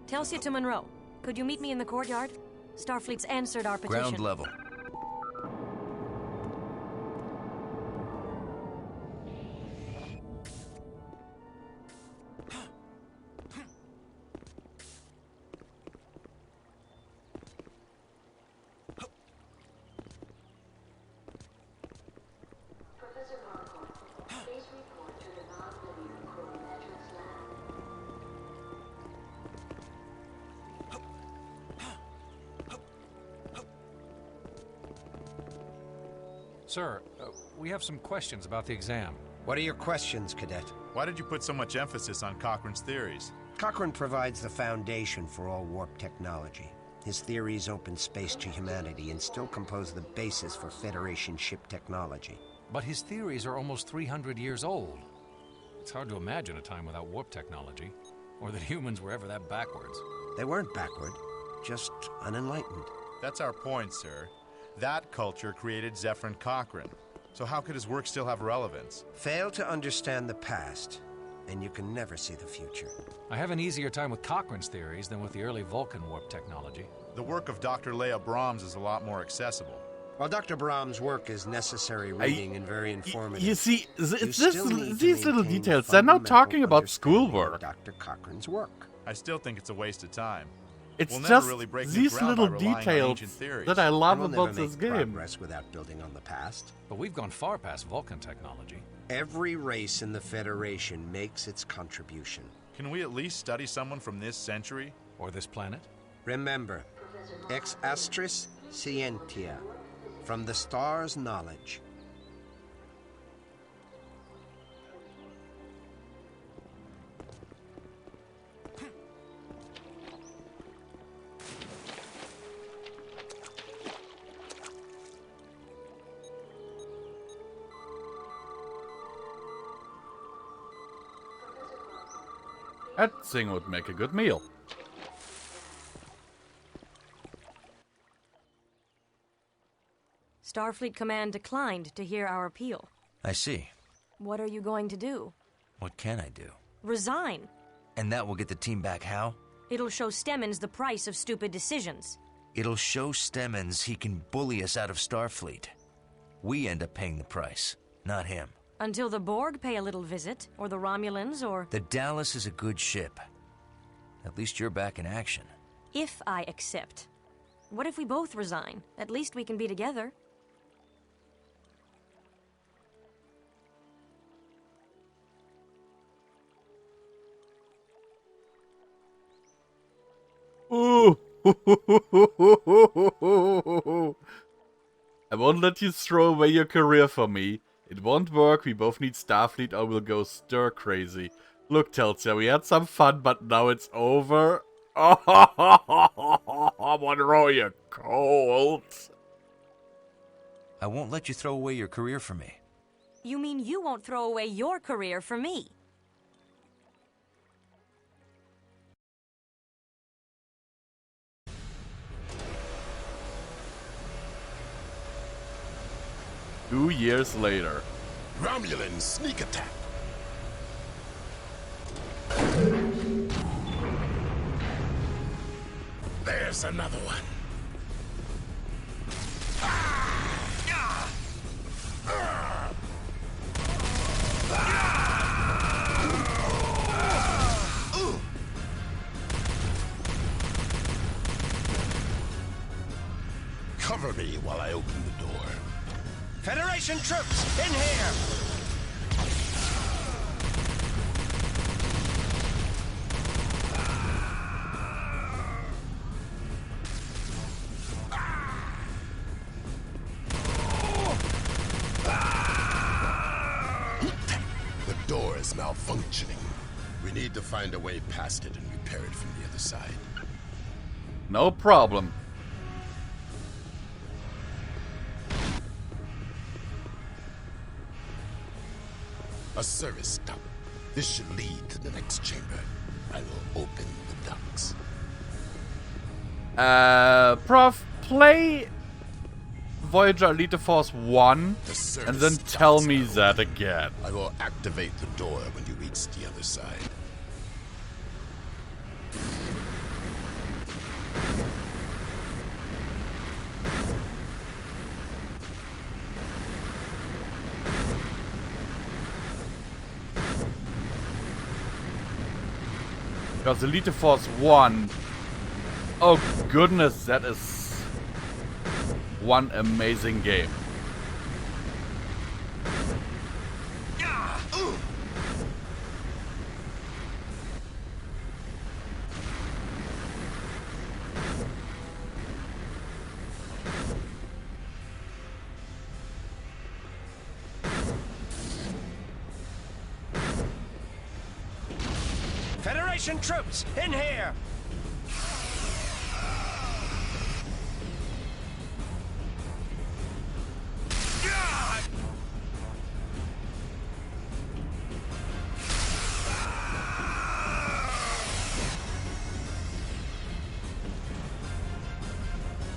Telsia to Monroe. Could you meet me in the courtyard? Starfleet's answered our petition. Ground level. Sir, we have some questions about the exam. What are your questions, Cadet? Why did you put so much emphasis on Cochrane's theories? Cochrane provides the foundation for all warp technology. His theories open space to humanity and still compose the basis for Federation ship technology. But his theories are almost 300 years old. It's hard to imagine a time without warp technology, or that humans were ever that backwards. They weren't backward, just unenlightened. That's our point, sir. That culture created Zephyrin Cochrane. So how could his work still have relevance? Fail to understand the past, and you can never see the future. I have an easier time with Cochrane's theories than with the early Vulcan warp technology. The work of Dr. Leia Brahms is a lot more accessible. While Dr. Brahms' work is necessary reading and very informative, You see, it's still need to these little maintain details. They're not talking fundamental about schoolwork. Dr. Cochrane's work. I still think it's a waste of time. It's We'll just never really break new these ground little by relying on details ancient theories. that I love And we'll about never this make game. progress without building on the past. But we've gone far past Vulcan technology. Every race in the Federation makes its contribution. Can we at least study someone from this century? Or this planet? Remember, ex astris scientia, from the stars' knowledge. That thing would make a good meal. Starfleet Command declined to hear our appeal. I see. What are you going to do? What can I do? Resign. And that will get the team back how? It'll show Stemmons the price of stupid decisions. It'll show Stemmons he can bully us out of Starfleet. We end up paying the price, not him. Until the Borg pay a little visit, or the Romulans, or... The Dallas is a good ship. At least you're back in action. If I accept. What if we both resign? At least we can be together. Ooh. I won't let you throw away your career for me. It won't work, we both need Starfleet or we'll go stir crazy. Look, Telsia, we had some fun, but now it's over. Oh, Monroe, you're cold. I won't let you throw away your career for me. You mean you won't throw away your career for me? Two years later. Romulan sneak attack. There's another one. Cover me while I open the door. Federation troops, in here! functioning. We need to find a way past it and repair it from the other side. No problem. A service stop. This should lead to the next chamber. I will open the ducts. Prof, play Voyager Elite Force 1 and then tell me that again. I will activate the door when you reach the other side. Because Elite Force 1, oh goodness, that is one amazing game. Federation troops, in here!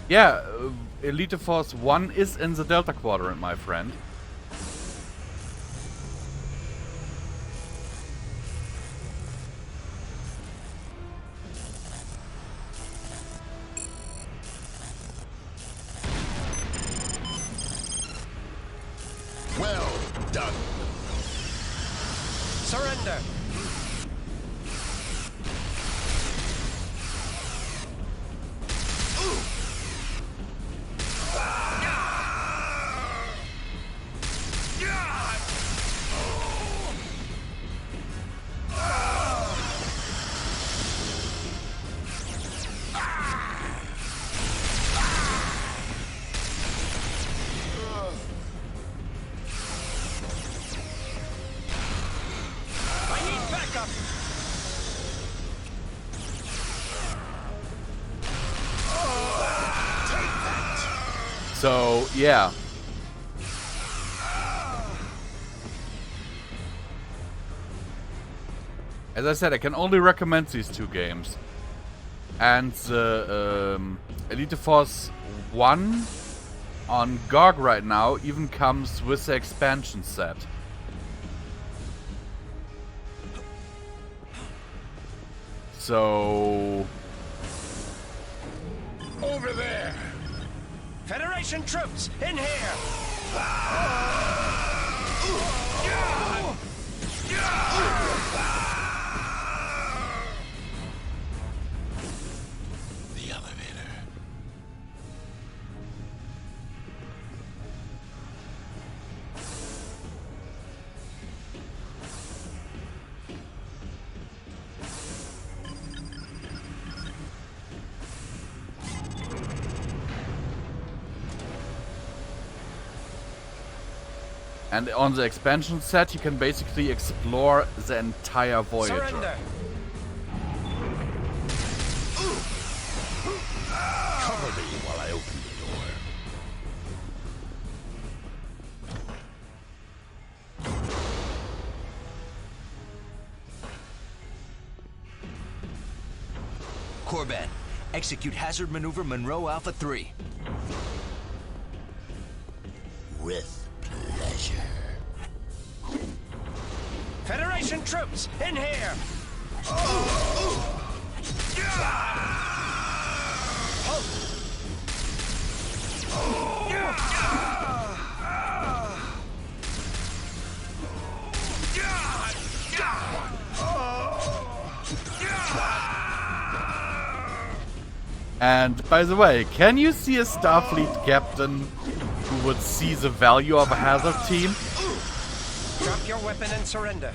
Yeah, Elite Force 1 is in the Delta Quadrant, my friend. Well done. Surrender. So, yeah. As I said, I can only recommend these two games. And the Elite Force 1 on GOG right now even comes with the expansion set. So... Over there! Federation troops, in here! The elevator. And on the expansion set, you can basically explore the entire Voyager. Surrender. Cover me while I open the door. Korban, execute hazard maneuver Monroe Alpha 3. With pleasure. Federation troops, in here! And by the way, can you see a Starfleet captain who would see the value of a hazard team? Drop your weapon and surrender.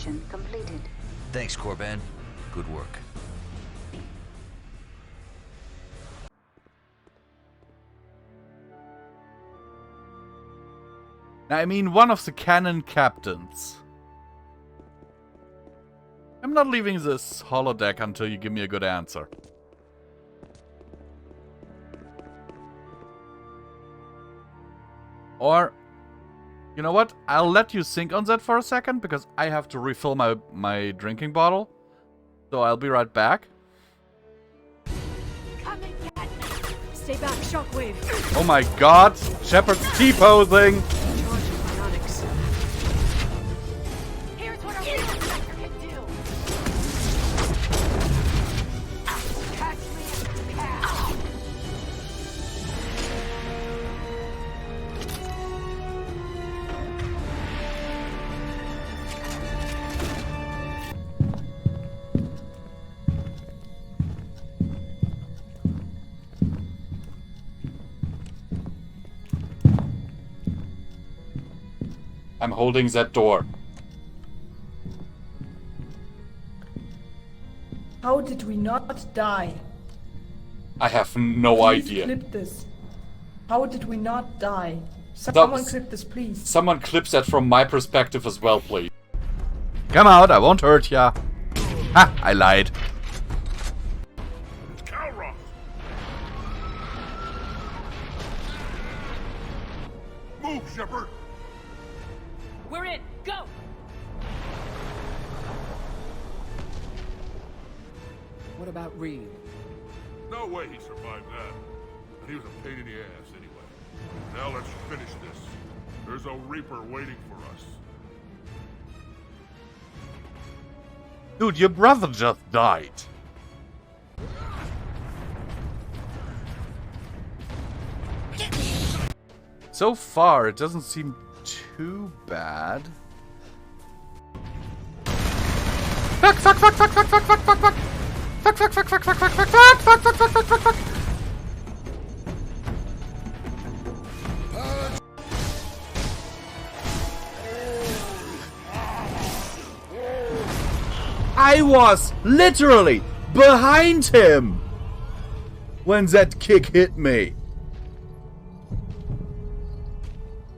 Mission completed. Thanks, Corban. Good work. I mean, one of the cannon captains. I'm not leaving this holodeck until you give me a good answer. Or, you know what? I'll let you think on that for a second, because I have to refill my drinking bottle. So I'll be right back. Come and get me. Stay back, Shockwave. Oh my god! Shepard's T-posing! Here's what our real inspector can do. Catch me if you can. I'm holding that door. How did we not die? I have no Please idea. clip this. How did we not die? Someone clip this, please. Someone clips that from my perspective as well, please. Come out, I won't hurt ya. Ha, I lied. Move, Shepard! We're in. Go. What about Reed? No way he survived that. And he was a pain in the ass anyway. Now let's finish this. There's a Reaper waiting for us. Dude, your brother just died. So far, it doesn't seem too bad. Fuck, fuck, fuck, fuck, fuck, fuck, fuck, fuck, fuck. Fuck, fuck, fuck, fuck, fuck, fuck, fuck, fuck, fuck, fuck, fuck, fuck, fuck, fuck. I was literally behind him when that kick hit me.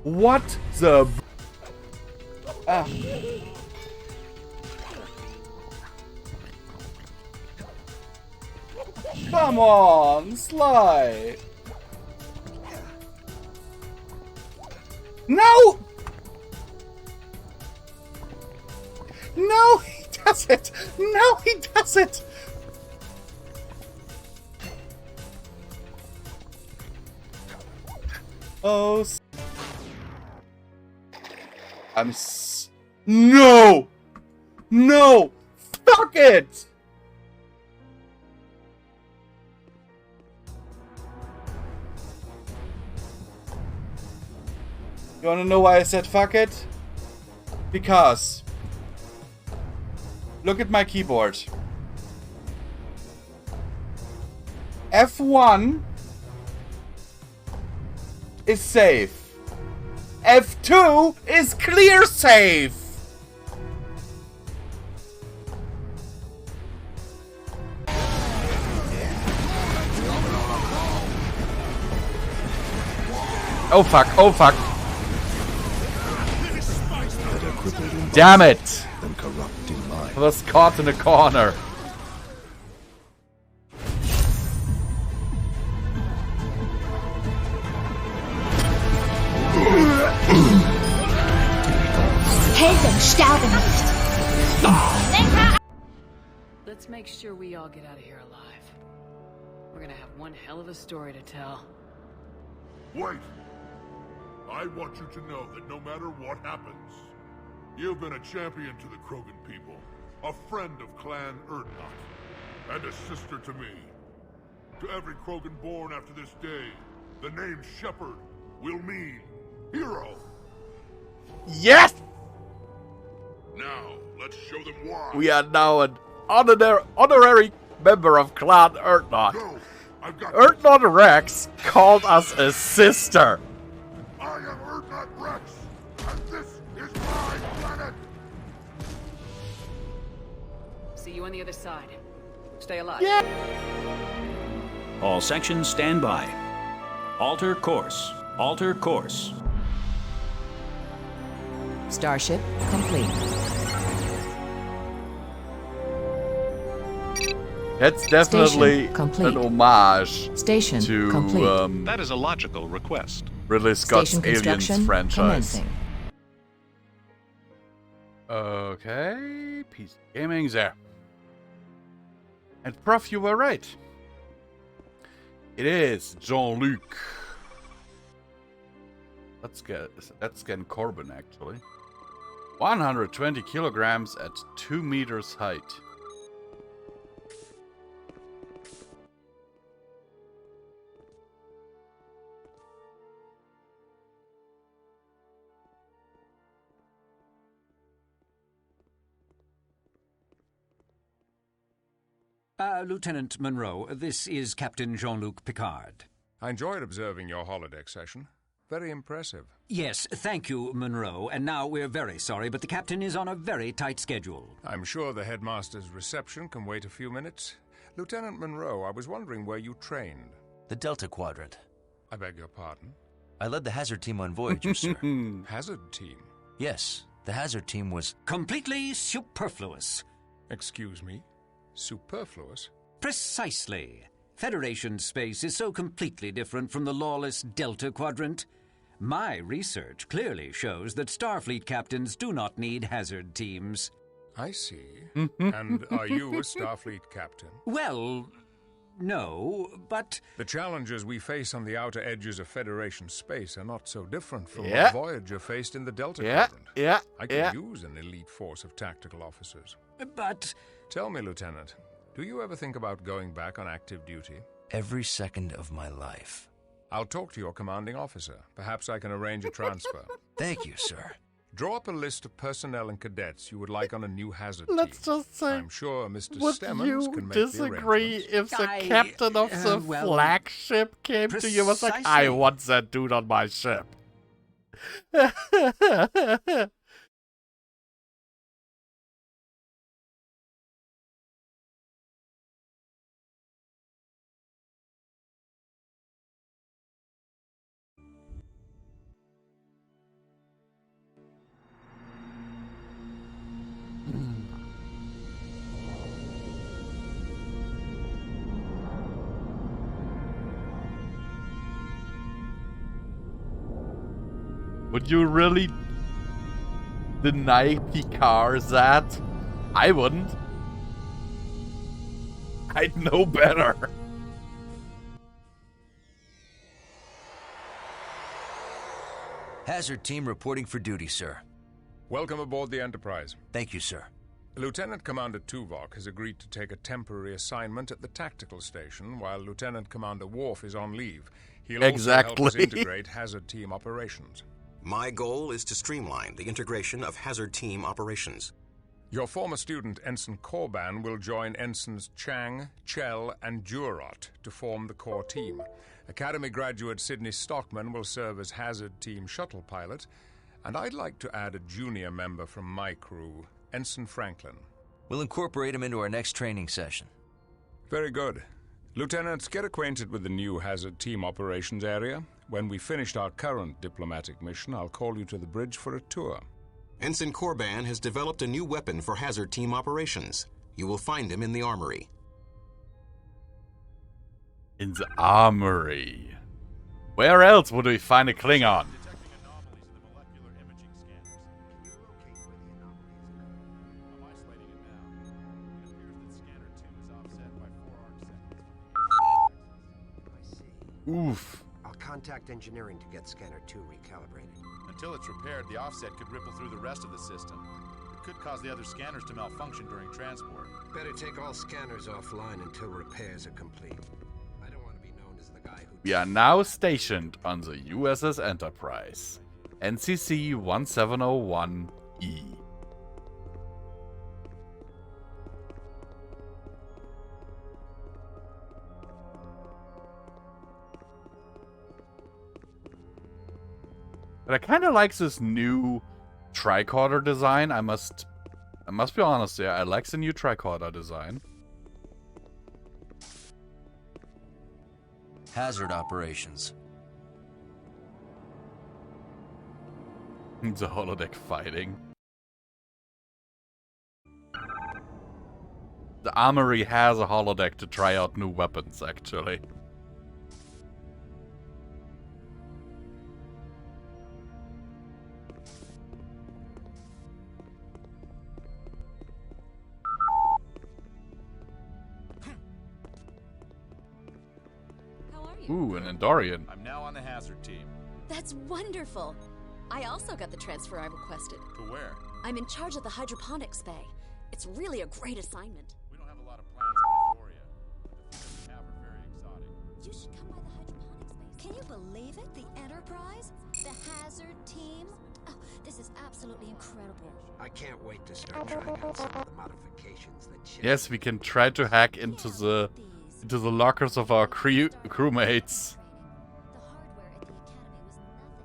What the... Ah. Come on, Sly. No! No, he does it! No, he does it! Oh, no! No! Fuck it! You wanna know why I said fuck it? Because look at my keyboard. F1 is safe. F2 is clear safe. Oh fuck, oh fuck. Damn it! I was caught in a corner. Helden sterben nicht. Let's make sure we all get out of here alive. We're gonna have one hell of a story to tell. Wait! I want you to know that no matter what happens, you've been a champion to the Krogan people, a friend of Clan Erdnot, and a sister to me. To every Krogan born after this day, the name Shepard will mean hero. Yes! Now, let's show them why. We are now an honorary member of Clan Erdnot. No, Erdnot Rex called us a sister. I am Erdnot Rex, and this is my planet. on the other side. Stay alive. Yeah. All sections stand by. Alter course. Alter course. Starship complete. That's definitely Station complete. an homage Station to complete. That is a logical request. Ridley Scott's Station Aliens construction franchise. commencing. Okay, PC Gaming's there. And Prof, you were right. It is Jean-Luc. That's Gen Corbin, actually. 120 kilograms at 2 meters height. Lieutenant Monroe, this is Captain Jean-Luc Picard. I enjoyed observing your holodeck session. Very impressive. Yes, thank you, Monroe. And now we're very sorry, but the captain is on a very tight schedule. I'm sure the headmaster's reception can wait a few minutes. Lieutenant Monroe, I was wondering where you trained. The Delta Quadrant. I beg your pardon? I led the hazard team on Voyager, sir. Hazard team? Yes, the hazard team was... completely superfluous. Excuse me? Superfluous? Precisely. Federation space is so completely different from the lawless Delta Quadrant. My research clearly shows that Starfleet captains do not need hazard teams. I see. And are you a Starfleet captain? Well, no, but... The challenges we face on the outer edges of Federation space are not so different from Yeah. what Voyager faced in the Delta Quadrant. I could use an elite force of tactical officers. But... Tell me, Lieutenant, do you ever think about going back on active duty? Every second of my life. I'll talk to your commanding officer. Perhaps I can arrange a transfer. Thank you, sir. Draw up a list of personnel and cadets you would like on a new hazard Let's team. just say, I'm sure Mr. would Stemmons you can make disagree the if the captain of the flagship came to you and was like, I precisely. want that dude on my ship? Would you really deny Picard that? I wouldn't. I'd know better. Hazard team reporting for duty, sir. Welcome aboard the Enterprise. Thank you, sir. Lieutenant Commander Tuvok has agreed to take a temporary assignment at the tactical station while Lieutenant Commander Worf is on leave. He'll also help us integrate hazard team operations. My goal is to streamline the integration of hazard team operations. Your former student, Ensign Corban, will join Ensigns Chang, Chell, and Jurot to form the core team. Academy graduate Sidney Stockman will serve as hazard team shuttle pilot, and I'd like to add a junior member from my crew, Ensign Franklin. We'll incorporate him into our next training session. Very good. Lieutenants, get acquainted with the new hazard team operations area. When we finished our current diplomatic mission, I'll call you to the bridge for a tour. Ensign Corban has developed a new weapon for hazard team operations. You will find him in the armory. In the armory. Where else would we find a Klingon? Oof. I'll contact engineering to get Scanner 2 recalibrated. Until it's repaired, the offset could ripple through the rest of the system. It could cause the other scanners to malfunction during transport. Better take all scanners offline until repairs are complete. I don't want to be known as the guy who... We are now stationed on the USS Enterprise. NCC 1701E. But I kind of like this new tricorder design, I must I must be honest, yeah, I like the new tricorder design. Hazard operations. The holodeck fighting. The armory has a holodeck to try out new weapons, actually. Ooh, an Endorian. I'm now on the hazard team. That's wonderful. I also got the transfer I requested. To where? I'm in charge of the hydroponics bay. It's really a great assignment. We don't have a lot of plans on Euphoria, but the few that we have are very exotic. You should come by the hydroponics bay. Can you believe it? The Enterprise? The Hazard team? Oh, this is absolutely incredible. I can't wait to start trying out some of the modifications that Yes, we can try to hack into the lockers of our crewmates. The hardware at the Academy was nothing.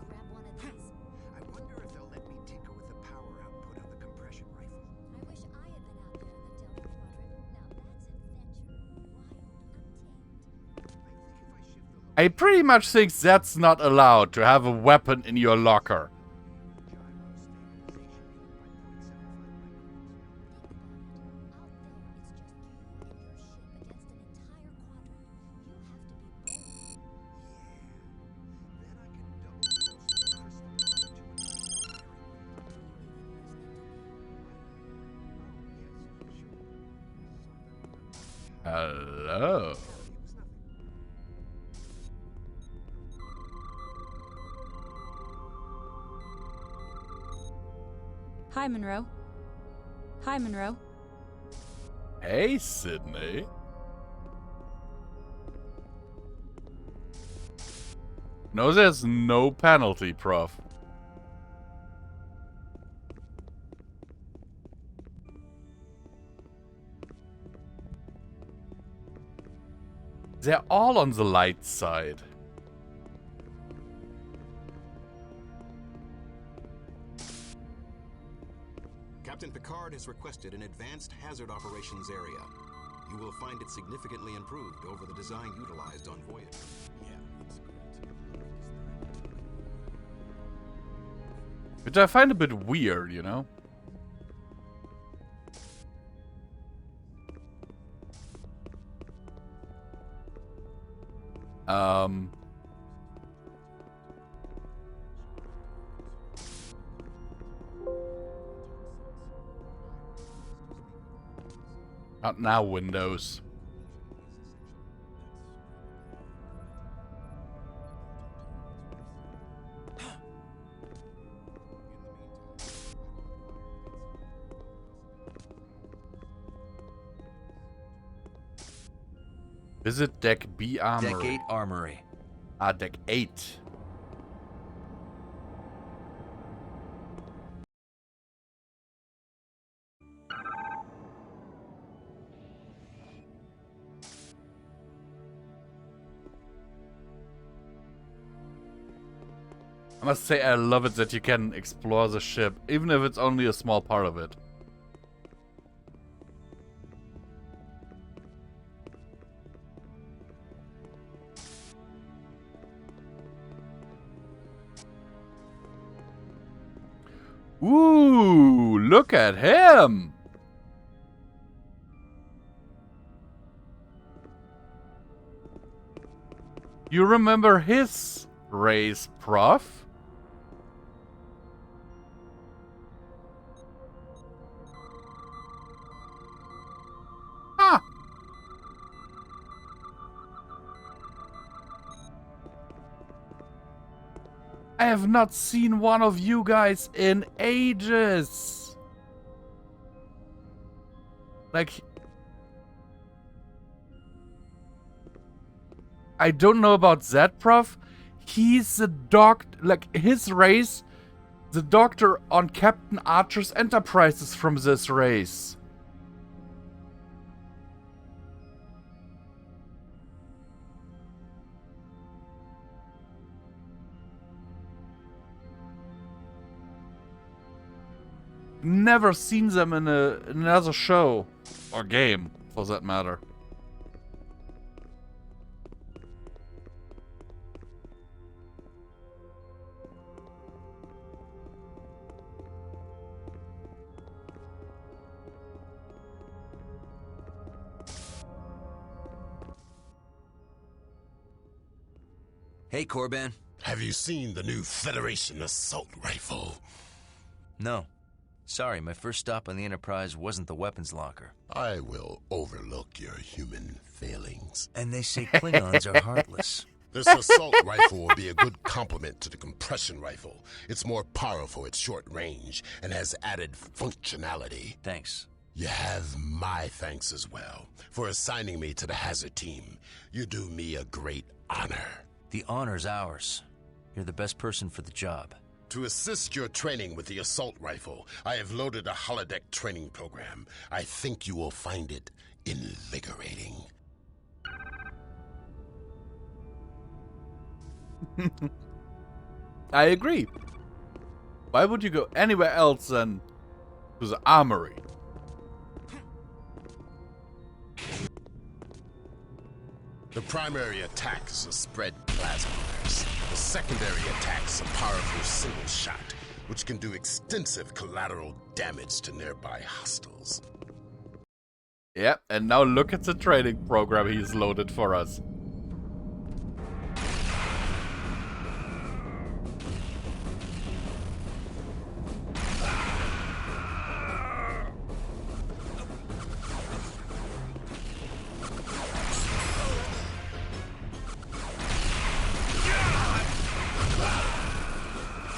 I want to grab one of these. I wonder if they'll let me tinker with the power output on the compression rifle. I wish I had been out there in the Delta Quadrant. Now that's adventure. I pretty much think that's not allowed to have a weapon in your locker. Hello. Hi, Monroe. Hi, Monroe. Hey, Sydney. No, there's no penalty, Prof. They're all on the light side. Captain Picard has requested an advanced hazard operations area. You will find it significantly improved over the design utilized on Voyager. Which I find a bit weird, you know? Not now, Windows. Visit Deck B Armory. Deck 8 Armory. Ah, Deck 8. I must say I love it that you can explore the ship, even if it's only a small part of it. Ooh, look at him! You remember his race, Prof? Huh. I have not seen one of you guys in ages. Like, I don't know about that, Prof. He's the like his race, the doctor on Captain Archer's Enterprise is from this race. never seen them in another show or game, for that matter. Hey, Corban. Have you seen the new Federation assault rifle? No. Sorry, my first stop on the Enterprise wasn't the weapons locker. I will overlook your human failings. And they say Klingons are heartless. This assault rifle will be a good complement to the compression rifle. It's more powerful at short range and has added functionality. Thanks. You have my thanks as well for assigning me to the Hazard team. You do me a great honor. The honor's ours. You're the best person for the job. To assist your training with the assault rifle, I have loaded a holodeck training program. I think you will find it invigorating. I agree. Why would you go anywhere else than to the armory? The primary attack is a spread plasma burst. The secondary attack is a powerful single shot, which can do extensive collateral damage to nearby hostiles. Yep, and now look at the training program he's loaded for us.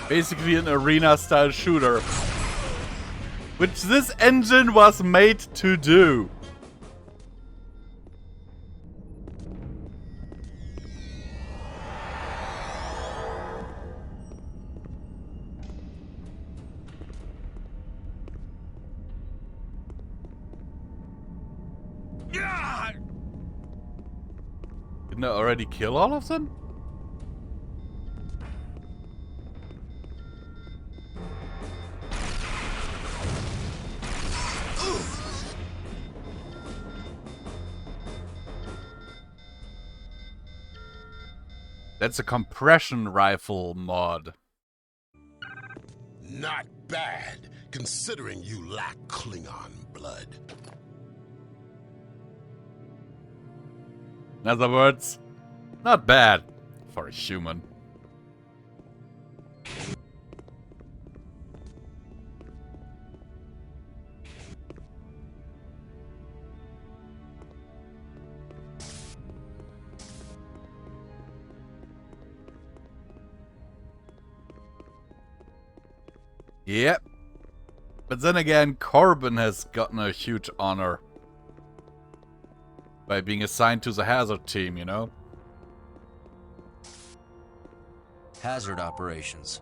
Basically an arena-style shooter. Which this engine was made to do. Didn't I already kill all of them? That's a compression rifle mod. Not bad, considering you lack Klingon blood. In other words, not bad for a human. Yep. But then again, Corbin has gotten a huge honor by being assigned to the Hazard team, you know? Hazard operations.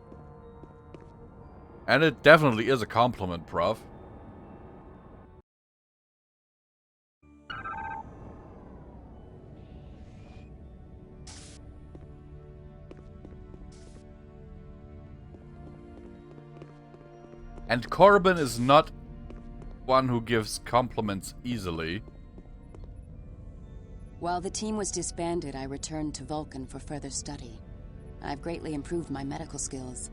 And it definitely is a compliment, bruv. And Corbin is not one who gives compliments easily. While the team was disbanded, I returned to Vulcan for further study. I've greatly improved my medical skills.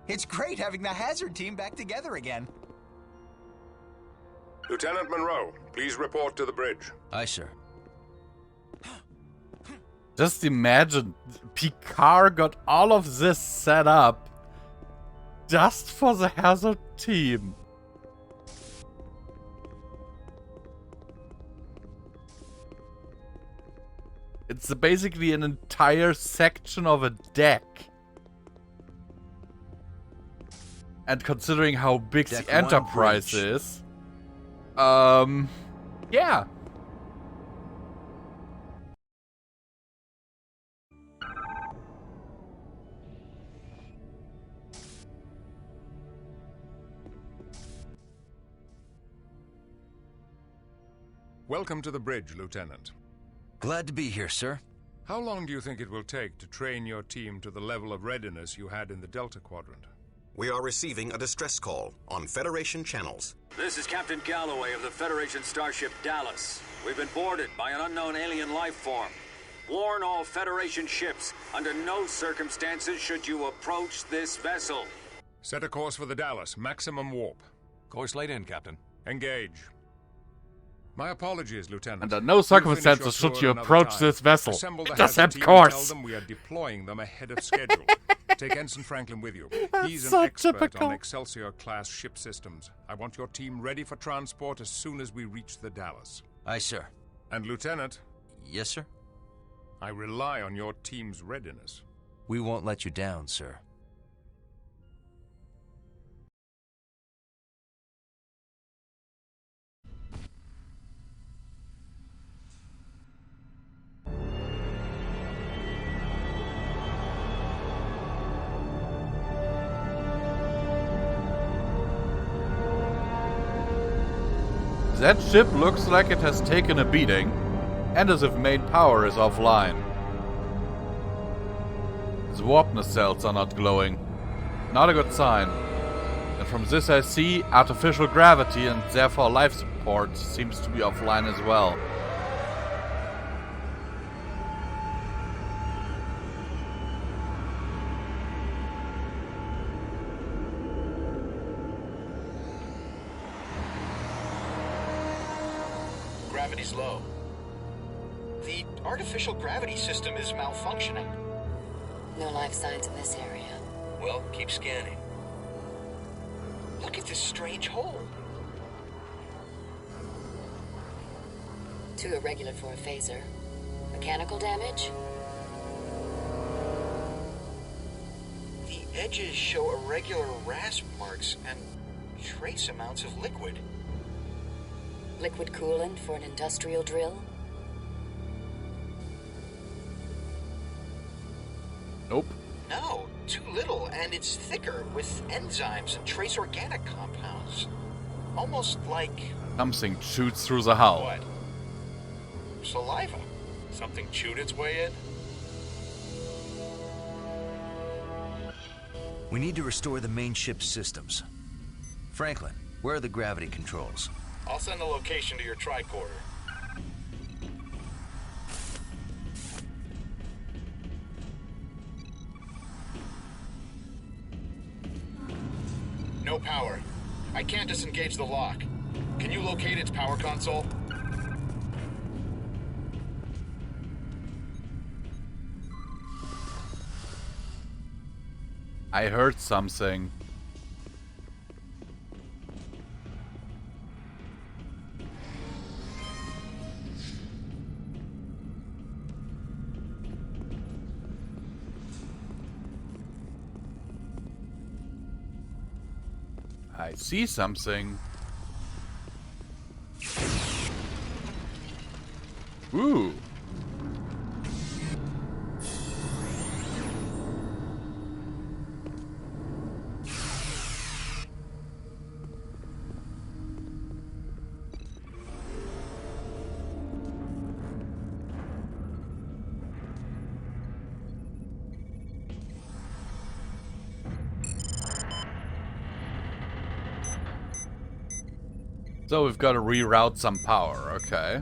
It's great having the Hazard team back together again. Lieutenant Monroe, please report to the bridge. Aye, sir. Just imagine, Picard got all of this set up just for the Hazard team. It's basically an entire section of a deck. And considering how big Deck the Enterprise bridge. is, yeah. Welcome to the bridge, Lieutenant. Glad to be here, sir. How long do you think it will take to train your team to the level of readiness you had in the Delta Quadrant? We are receiving a distress call on Federation channels. This is Captain Galloway of the Federation starship Dallas. We've been boarded by an unknown alien life form. Warn all Federation ships, under no circumstances should you approach this vessel. Set a course for the Dallas, maximum warp. Course laid in, Captain. Engage. My apologies, Lieutenant. Under no circumstances should you approach this vessel. Just set course. Tell them we are deploying them ahead of schedule. Take Ensign Franklin with you. He's so an expert typical. on Excelsior-class ship systems. I want your team ready for transport as soon as we reach the Dallas. Aye, sir. And Lieutenant? Yes, sir? I rely on your team's readiness. We won't let you down, sir. That ship looks like it has taken a beating, and as if main power is offline. Its warpness cells are not glowing. Not a good sign. And from this I see artificial gravity and therefore life support seems to be offline as well. Gravity's low. The artificial gravity system is malfunctioning. No life signs in this area. Well, keep scanning. Look at this strange hole. Too irregular for a phaser. Mechanical damage? The edges show irregular rasp marks and trace amounts of liquid. Liquid coolant for an industrial drill? Nope. No, too little, and it's thicker with enzymes and trace organic compounds. Almost like... Something shoots through the hull. What? Saliva. Something chewed its way in? We need to restore the main ship's systems. Franklin, where are the gravity controls? I'll send the location to your tricorder. No power. I can't disengage the lock. Can you locate its power console? I heard something. I see something. Ooh. So we've got to reroute some power, okay.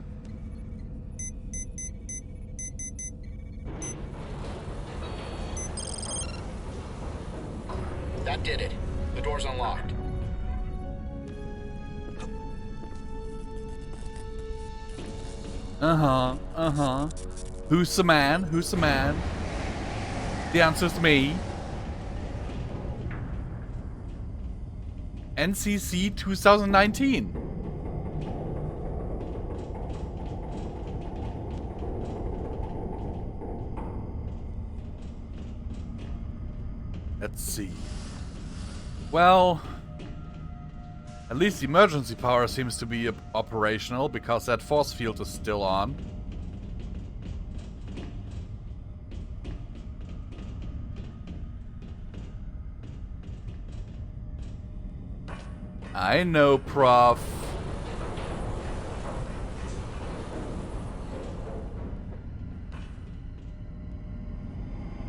That did it. The door's unlocked. Who's the man? Who's the man? The answer's me. NCC 2019. Let's see. Well, at least the emergency power seems to be operational because that force field is still on. I know, Prof.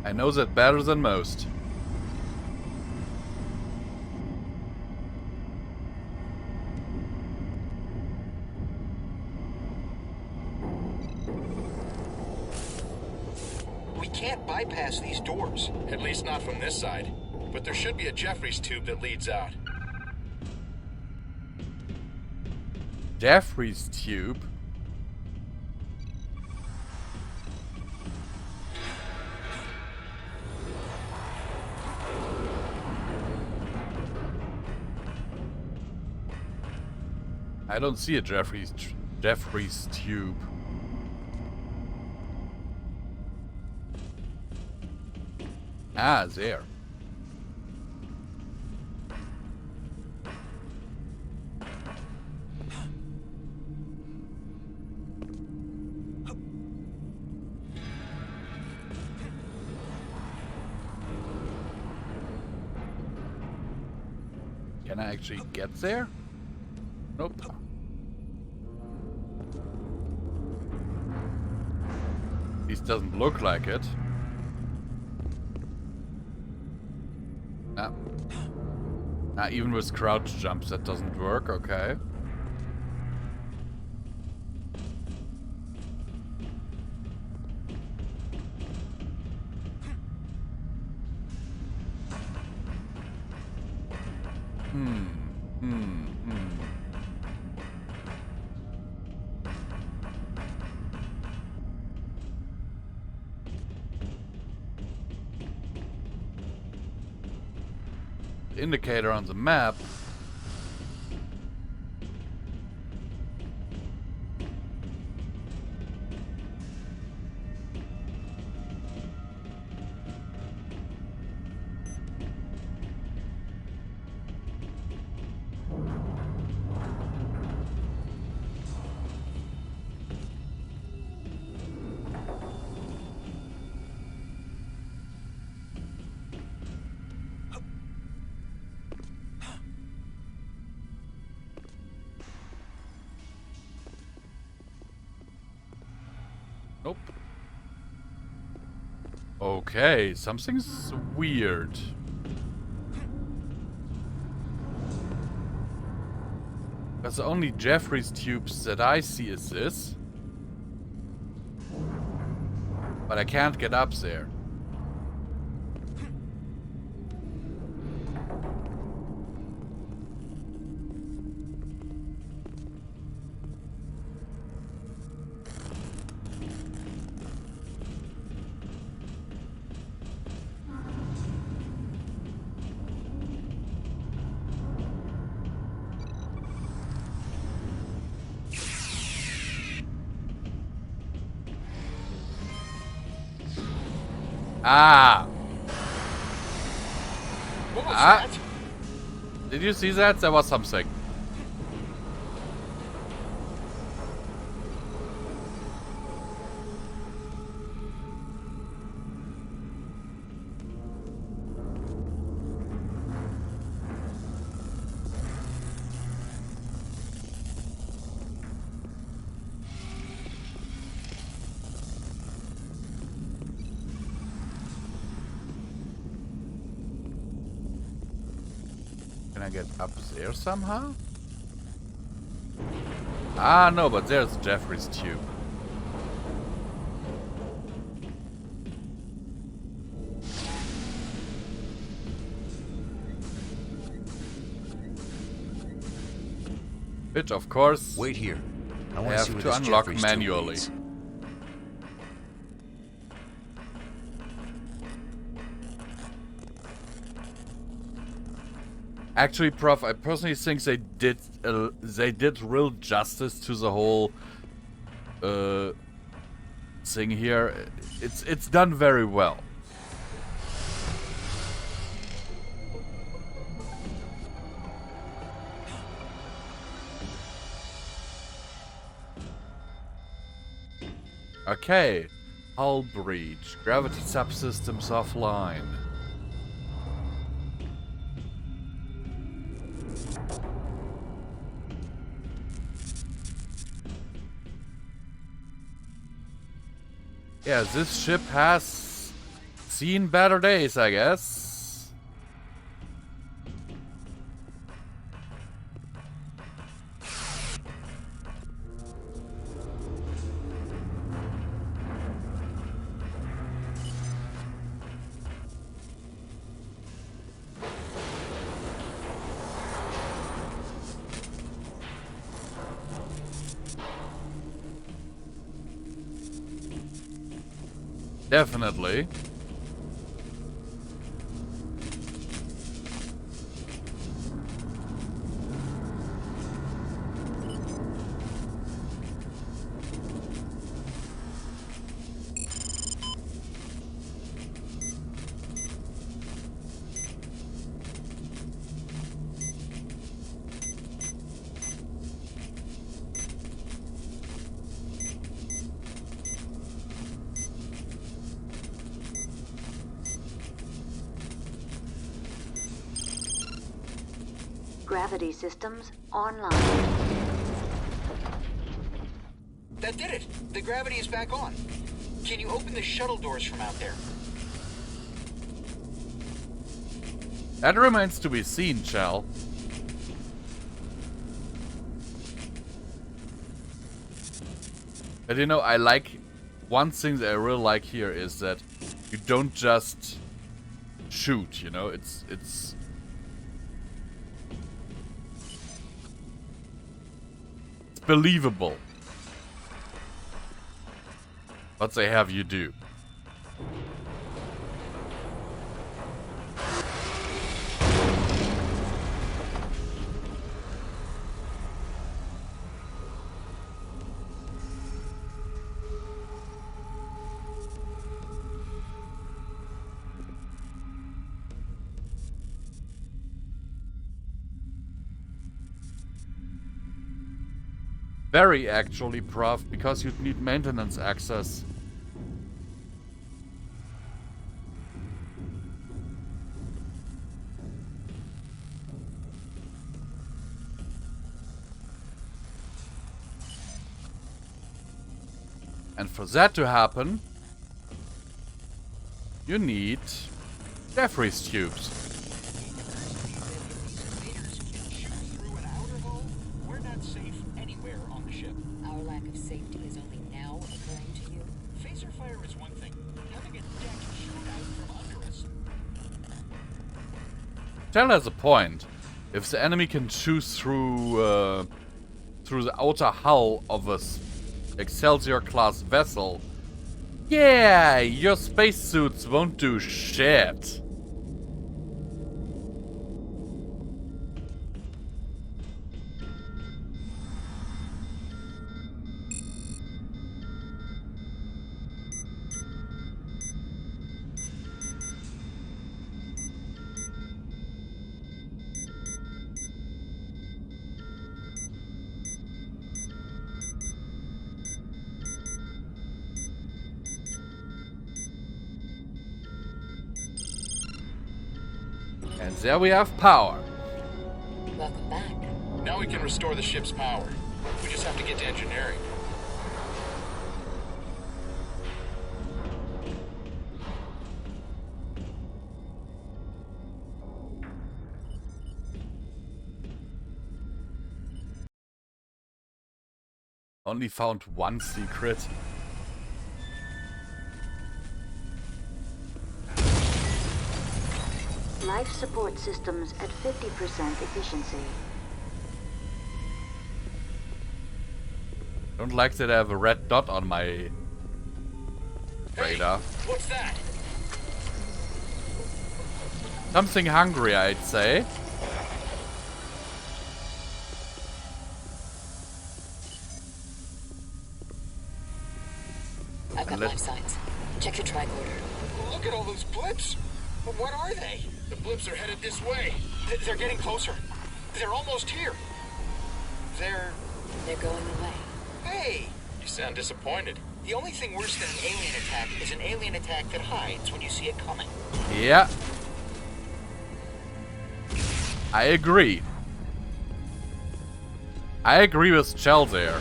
I know that better than most. We can't bypass these doors. At least not from this side. But there should be a Jeffries tube that leads out. Jeffries tube? I don't see a Jeffries tube. Ah, there. Can I actually get there? Nope. This doesn't look like it. No. Even with crouch jumps that doesn't work, okay. The indicator on the map . Nope. Okay, something's weird. Because the only Jeffries tubes that I see is this. But I can't get up there. Ah! What was that? Did you see that? There was something. Can I get up there somehow? Ah, no, but there's Jeffries tube. Which, of course, wait here. I I want to see have where to this unlock Jeffries tube manually. leads. Actually, Prof, I personally think they did real justice to the whole thing here. It's done very well. Okay, hull breach, gravity subsystems offline. Yeah, this ship has Seen better days, I guess. Definitely. Gravity systems online. That did it! The gravity is back on. Can you open the shuttle doors from out there? That remains to be seen, Chell. But you know, I like... One thing that I really like here is that you don't just shoot, you know? It's believable what they have you do. Very actually, Prof, because you'd need maintenance access. And for that to happen, you need Jeffrey's tubes. Chell has a point. If the enemy can choose through the outer hull of a Excelsior-class vessel, yeah, your spacesuits won't do shit. And there we have power. Welcome back. Now we can restore the ship's power. We just have to get to engineering. Only found one secret. Life support systems at 50% efficiency. Don't like that I have a red dot on my radar. What's that? Something hungry, I'd say. I've got life signs. Check your tricorder. Look at all those blips! What are they? The blips are headed this way. They're getting closer. They're almost here. They're going away. Hey! You sound disappointed. The only thing worse than an alien attack is an alien attack that hides when you see it coming. Yeah. I agree. I agree with Chell there.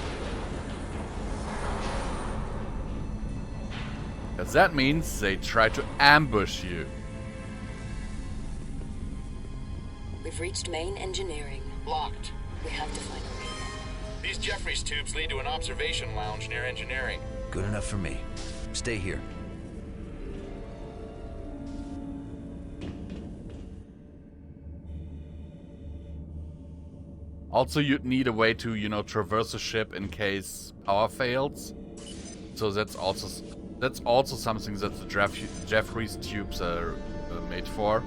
Because that means they try to ambush you. We've reached main engineering. Locked. We have to find a way in. These Jeffries tubes lead to an observation lounge near engineering. Good enough for me. Stay here. Also, you'd need a way to, you know, traverse the ship in case power fails. So that's also something that the Jeffries tubes are made for.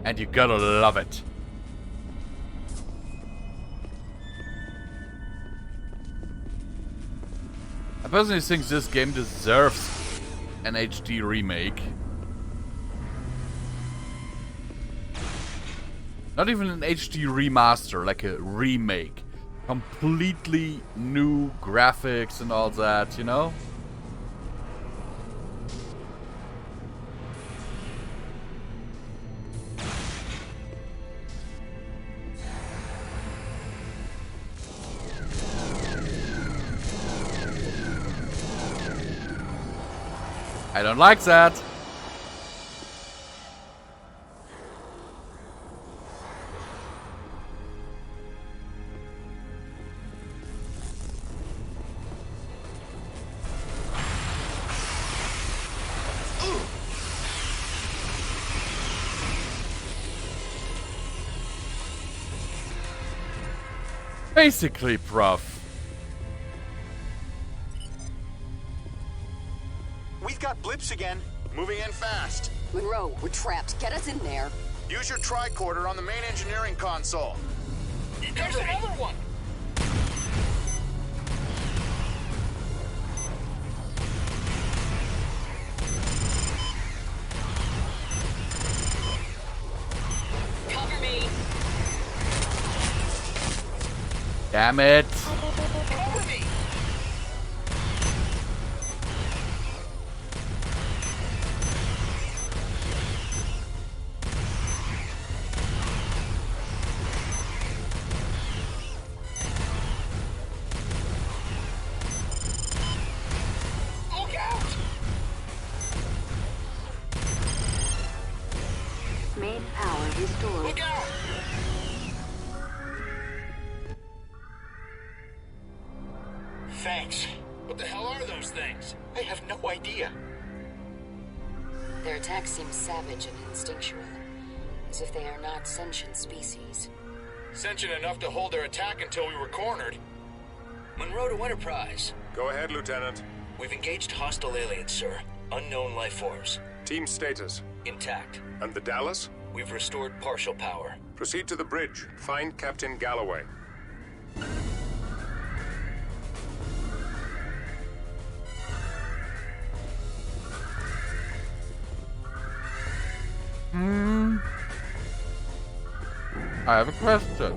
And you gotta love it. I personally think this game deserves an HD remake. Not even an HD remaster, like a remake. Completely new graphics and all that, you know? I don't like that. Basically, Prof. We've got blips again. Moving in fast. Monroe, we're trapped. Get us in there. Use your tricorder on the main engineering console. There's another one! Cover me. Damn it. Cover me! Main power restored. Look out! Thanks. What the hell are those things? I have no idea. Their attacks seem savage and instinctual, as if they are not sentient species. Sentient enough to hold their attack until we were cornered. Monroe to Enterprise. Go ahead, Lieutenant. We've engaged hostile aliens, sir. Unknown life forms. Team status. Intact. And the Dallas? We've restored partial power. Proceed to the bridge. Find Captain Galloway. I have a question.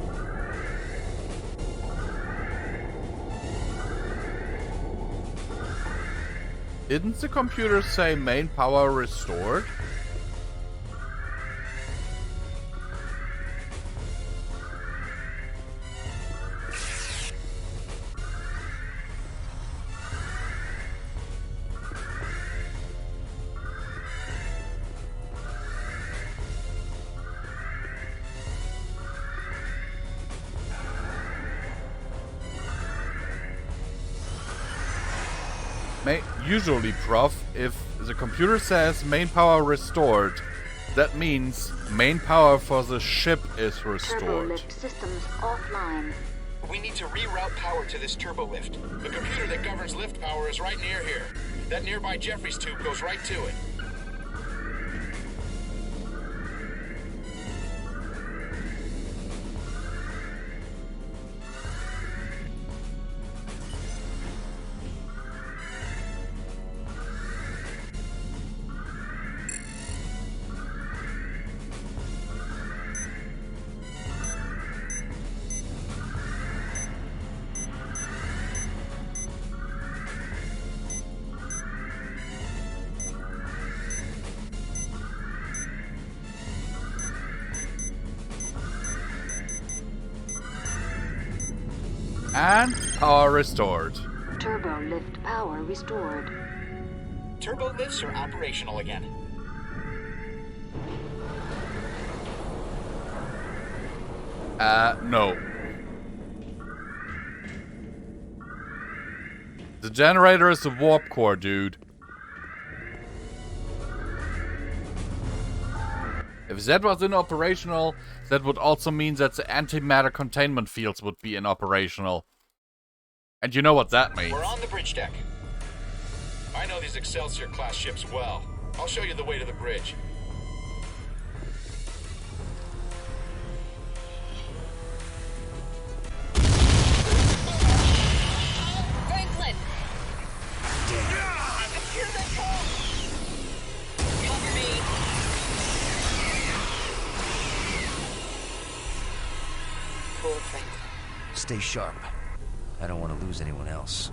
Didn't the computer say main power restored? Usually, Prof, if the computer says main power restored, that means main power for the ship is restored. Turbolift systems offline. We need to reroute power to this turbolift. The computer that governs lift power is right near here. That nearby Jeffries tube goes right to it. And power restored. Turbo lift power restored. Turbo lifts are operational again. No. The generator is the warp core, dude. If that was inoperational, that would also mean that the antimatter containment fields would be inoperational. And you know what that means. We're on the bridge deck. I know these Excelsior-class ships well. I'll show you the way to the bridge. Franklin! Here they come! Cover me! Cool, Franklin. Stay sharp. I don't want to lose anyone else.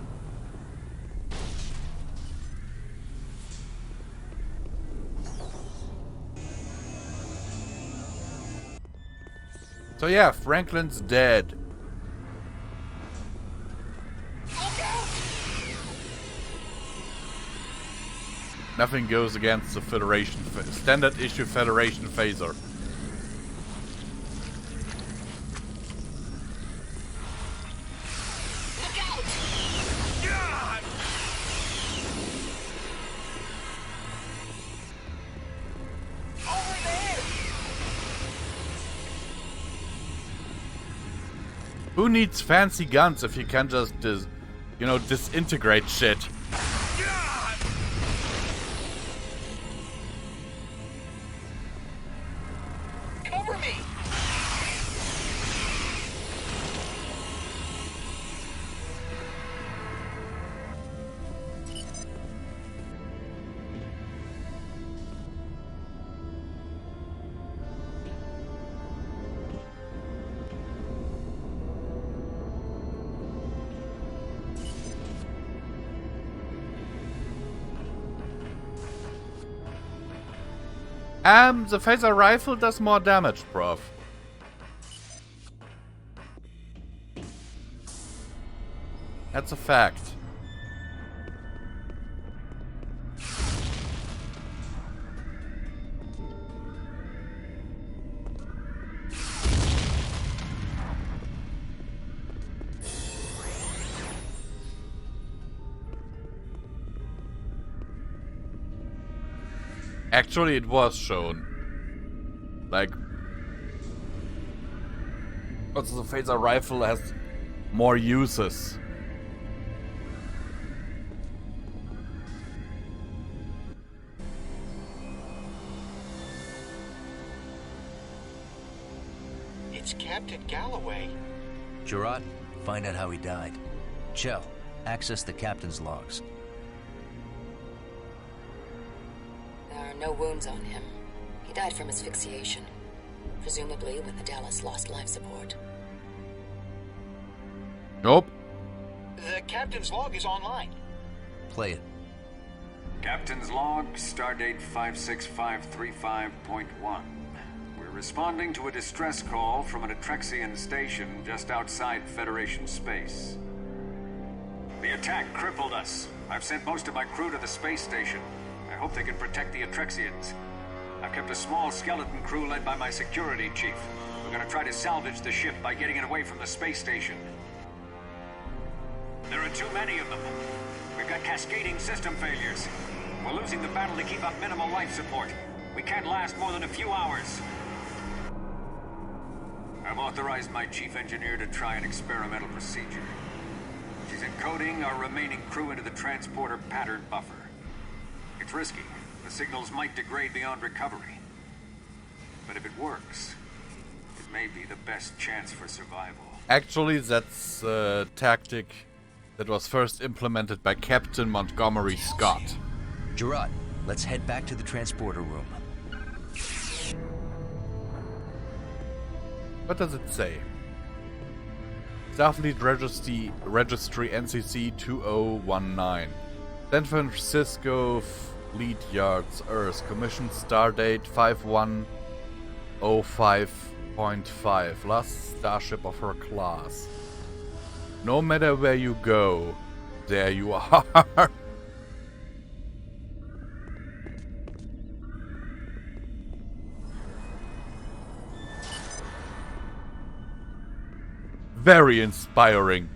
So yeah, Franklin's dead. Nothing goes against the Federation standard issue Federation phaser. Who needs fancy guns if you can just, you know, disintegrate shit? Cover me! The phaser rifle does more damage, prof. That's a fact. Actually, it was shown. Like, also the phaser rifle has more uses. It's Captain Galloway. Gerard, find out how he died. Chell, access the captain's logs. There are no wounds on him. He died from asphyxiation. Presumably when the Dallas lost life support. Nope. The captain's log is online. Play it. Captain's log, stardate 56535.1. We're responding to a distress call from an Atrexian station just outside Federation space. The attack crippled us. I've sent most of my crew to the space station. I hope they can protect the Atrexians. I've kept a small skeleton crew led by my security chief. We're gonna try to salvage the ship by getting it away from the space station. There are too many of them. We've got cascading system failures. We're losing the battle to keep up minimal life support. We can't last more than a few hours. I've authorized my chief engineer to try an experimental procedure. She's encoding our remaining crew into the transporter pattern buffer. It's risky. The signals might degrade beyond recovery. But if it works, it may be the best chance for survival. Actually, that's a tactic that was first implemented by Captain Montgomery Scott. Gerard, let's head back to the transporter room. What does it say? Starfleet Registry NCC 2019. San Francisco Fleet Yards, Earth. Commission stardate 5105.5. Last starship of her class. No matter where you go, there you are. Very inspiring.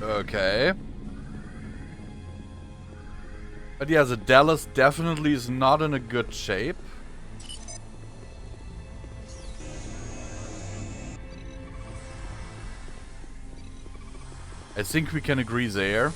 Okay. But yeah, the Dallas definitely is not in a good shape. I think we can agree there.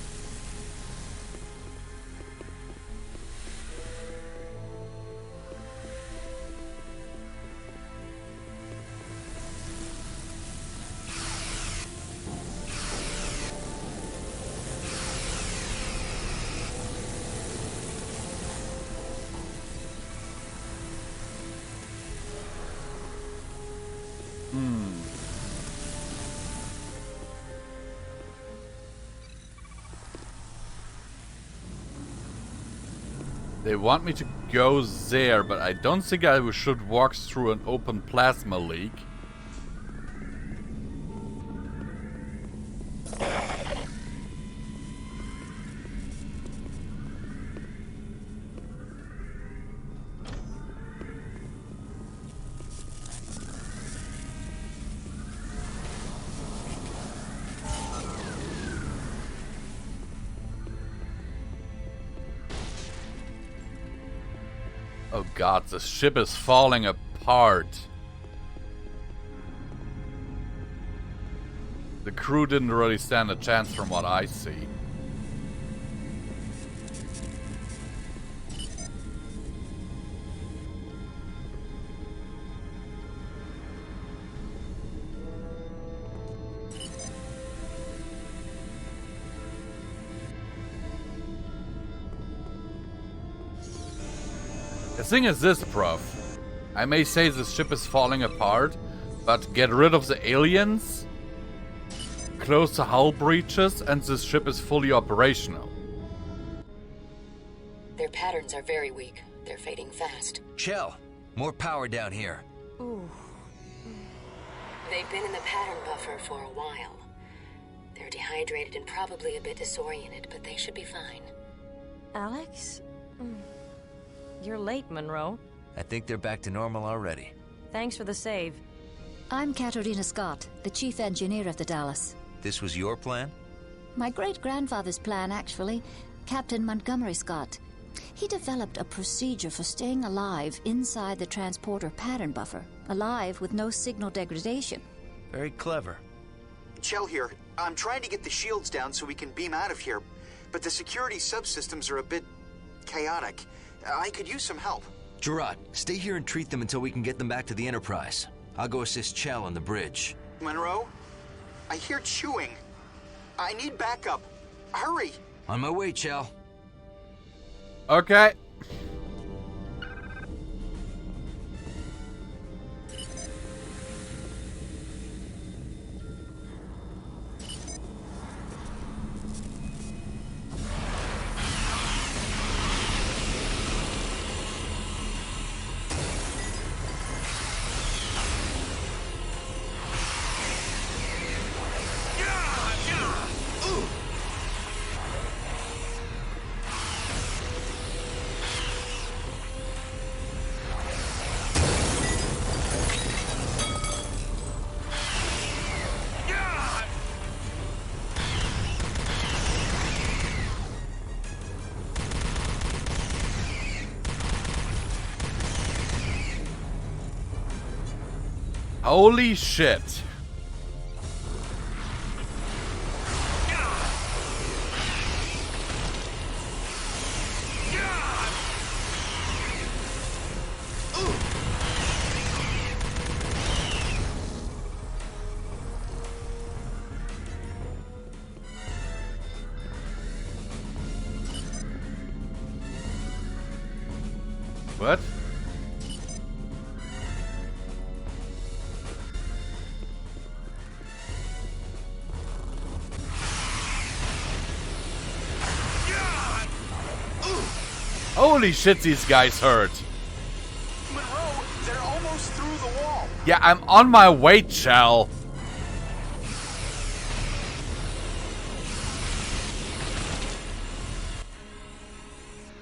They want me to go there, but I don't think I should walk through an open plasma leak. Oh god, the ship is falling apart. The crew didn't really stand a chance from what I see. The thing is this, Prof. I may say the ship is falling apart, but get rid of the aliens, close the hull breaches, and this ship is fully operational. Their patterns are very weak. They're fading fast. Shell, more power down here. Ooh. They've been in the pattern buffer for a while. They're dehydrated and probably a bit disoriented, but they should be fine. Alex? You're late, Monroe. I think they're back to normal already. Thanks for the save. I'm Katerina Scott, the chief engineer of the Dallas. This was your plan? My great-grandfather's plan, actually. Captain Montgomery Scott. He developed a procedure for staying alive inside the transporter pattern buffer. Alive with no signal degradation. Very clever. Chell here. I'm trying to get the shields down so we can beam out of here, but the security subsystems are a bit chaotic. I could use some help. Gerard, stay here and treat them until we can get them back to the Enterprise. I'll go assist Chell on the bridge. Monroe? I hear chewing. I need backup. Hurry! On my way, Chell. Okay. Holy shit. What? Holy shit, these guys hurt. Monroe, they're almost through the wall. Yeah, I'm on my way, Chell.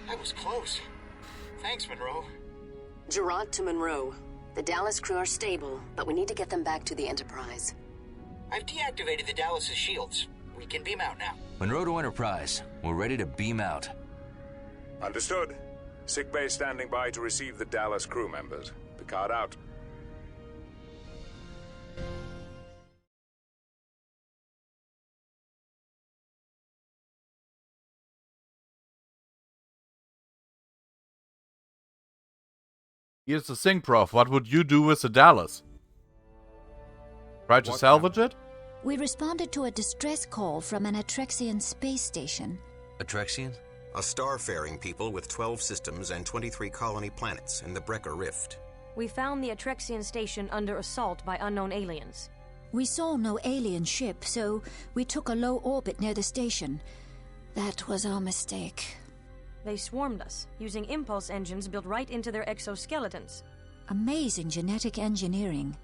That was close. Thanks, Monroe. Gerard to Monroe. The Dallas crew are stable, but we need to get them back to the Enterprise. I've deactivated the Dallas's shields. We can beam out now. Monroe to Enterprise. We're ready to beam out. Understood. Sickbay standing by to receive the Dallas crew members. Picard out. Here's the thing, Prof. What would you do with the Dallas? Try to salvage it? We responded to a distress call from an Atrexian space station. Atrexian? A star-faring people with 12 systems and 23 colony planets in the Brecker Rift. We found the Atrexian station under assault by unknown aliens. We saw no alien ship, so we took a low orbit near the station. That was our mistake. They swarmed us, using impulse engines built right into their exoskeletons. Amazing genetic engineering.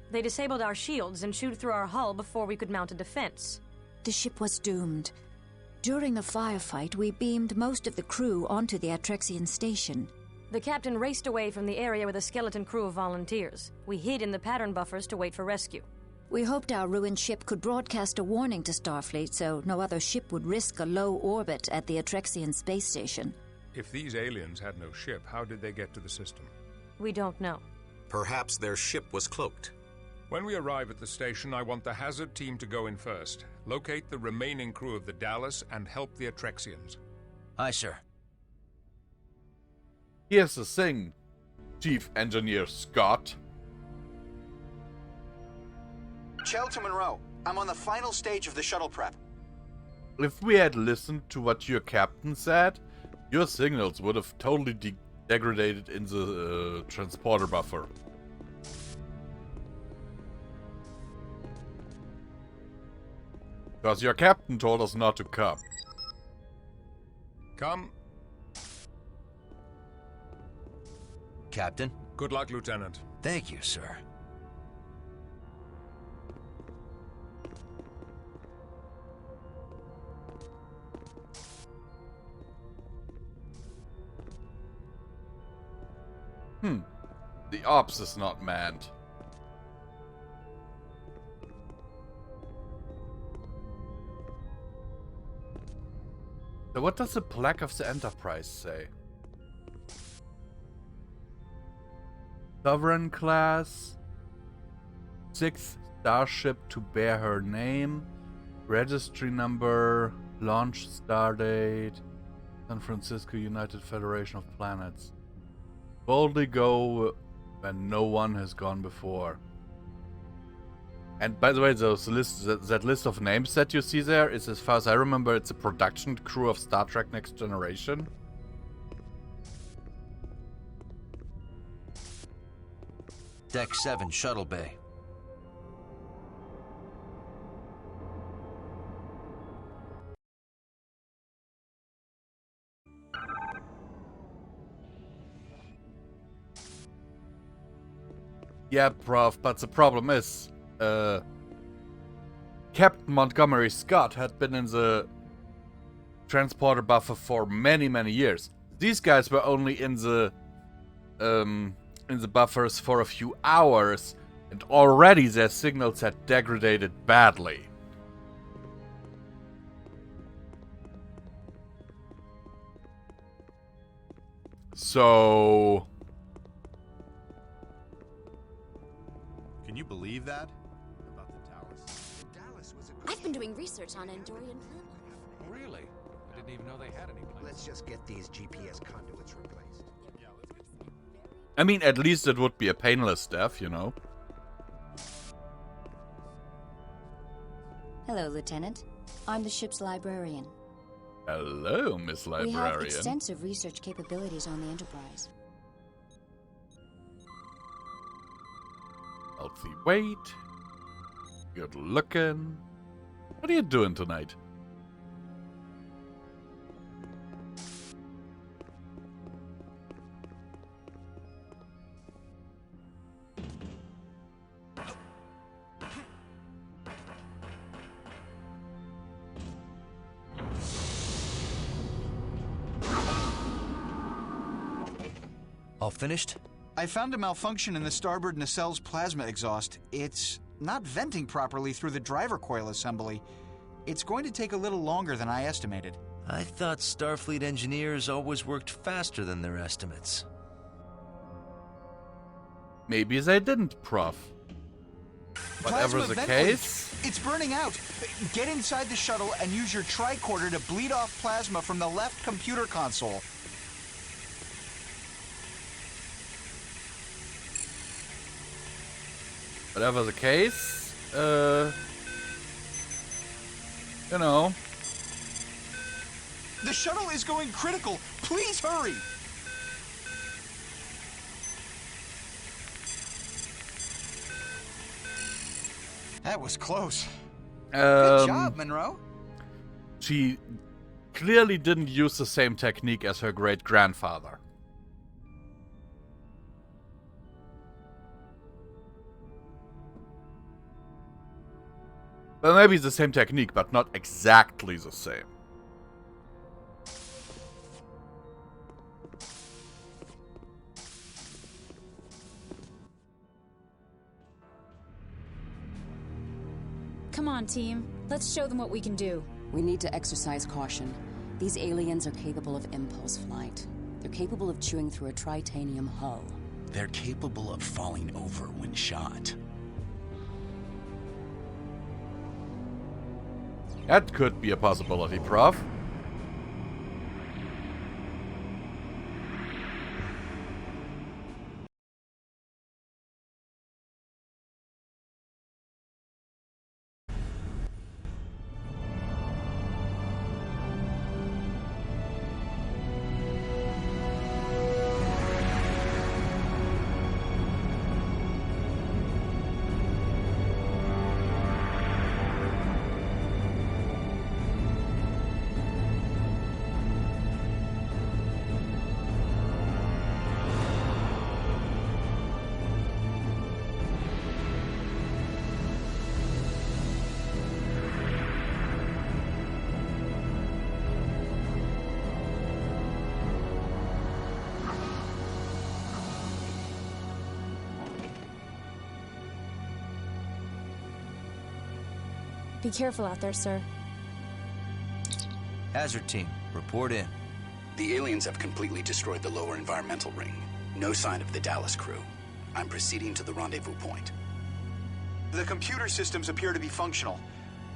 They disabled our shields and chewed through our hull before we could mount a defense. The ship was doomed. During the firefight, we beamed most of the crew onto the Atrexian station. The captain raced away from the area with a skeleton crew of volunteers. We hid in the pattern buffers to wait for rescue. We hoped our ruined ship could broadcast a warning to Starfleet so no other ship would risk a low orbit at the Atrexian space station. If these aliens had no ship, how did they get to the system? We don't know. Perhaps their ship was cloaked. When we arrive at the station, I want the hazard team to go in first. Locate the remaining crew of the Dallas and help the Atrexians. Aye, sir. Here's the thing, Chief Engineer Scott. Chell to Monroe. I'm on the final stage of the shuttle prep. If we had listened to what your captain said, your signals would have totally degraded in the transporter buffer. Because your captain told us not to come. Come. Captain? Good luck, Lieutenant. Thank you, sir. The ops is not manned. So what does the plaque of the Enterprise say? Sovereign class, 6th starship to bear her name, registry number, launch stardate, San Francisco United Federation of Planets. Boldly go when no one has gone before. And by the way, those list, that list of names that you see there is, as far as I remember, it's a production crew of Star Trek Next Generation. Deck 7, Shuttle Bay. Yeah, Prof, but the problem is, Captain Montgomery Scott had been in the transporter buffer for many, many years. These guys were only in the buffers for a few hours, and already their signals had degraded badly. So... Can you believe that? About the Dallas? The Dallas was a... I've been doing research on Andorian plant life. Really? I didn't even know they had any plans. Let's just get these GPS conduits replaced. I mean, at least it would be a painless death, you know. Hello, Lieutenant. I'm the ship's librarian. Hello, Miss Librarian. We have extensive research capabilities on the Enterprise. healthy weight. Good looking. What are you doing tonight? All finished? I found a malfunction in the starboard nacelle's plasma exhaust. It's not venting properly through the driver coil assembly. It's going to take a little longer than I estimated. I thought Starfleet engineers always worked faster than their estimates. Maybe they didn't, Prof. Whatever the case. It's burning out. Get inside the shuttle and use your tricorder to bleed off plasma from the left computer console. Whatever the case, you know. The shuttle is going critical. Please hurry. That was close. Good job, Monroe. She clearly didn't use the same technique as her great-grandfather. Well, maybe it's the same technique, but not exactly the same. Come on, team. Let's show them what we can do. We need to exercise caution. These aliens are capable of impulse flight. They're capable of chewing through a titanium hull. They're capable of falling over when shot. That could be a possibility, Prof. Be careful out there, sir. Hazard team, report in. The aliens have completely destroyed the lower environmental ring. No sign of the Dallas crew. I'm proceeding to the rendezvous point. The computer systems appear to be functional.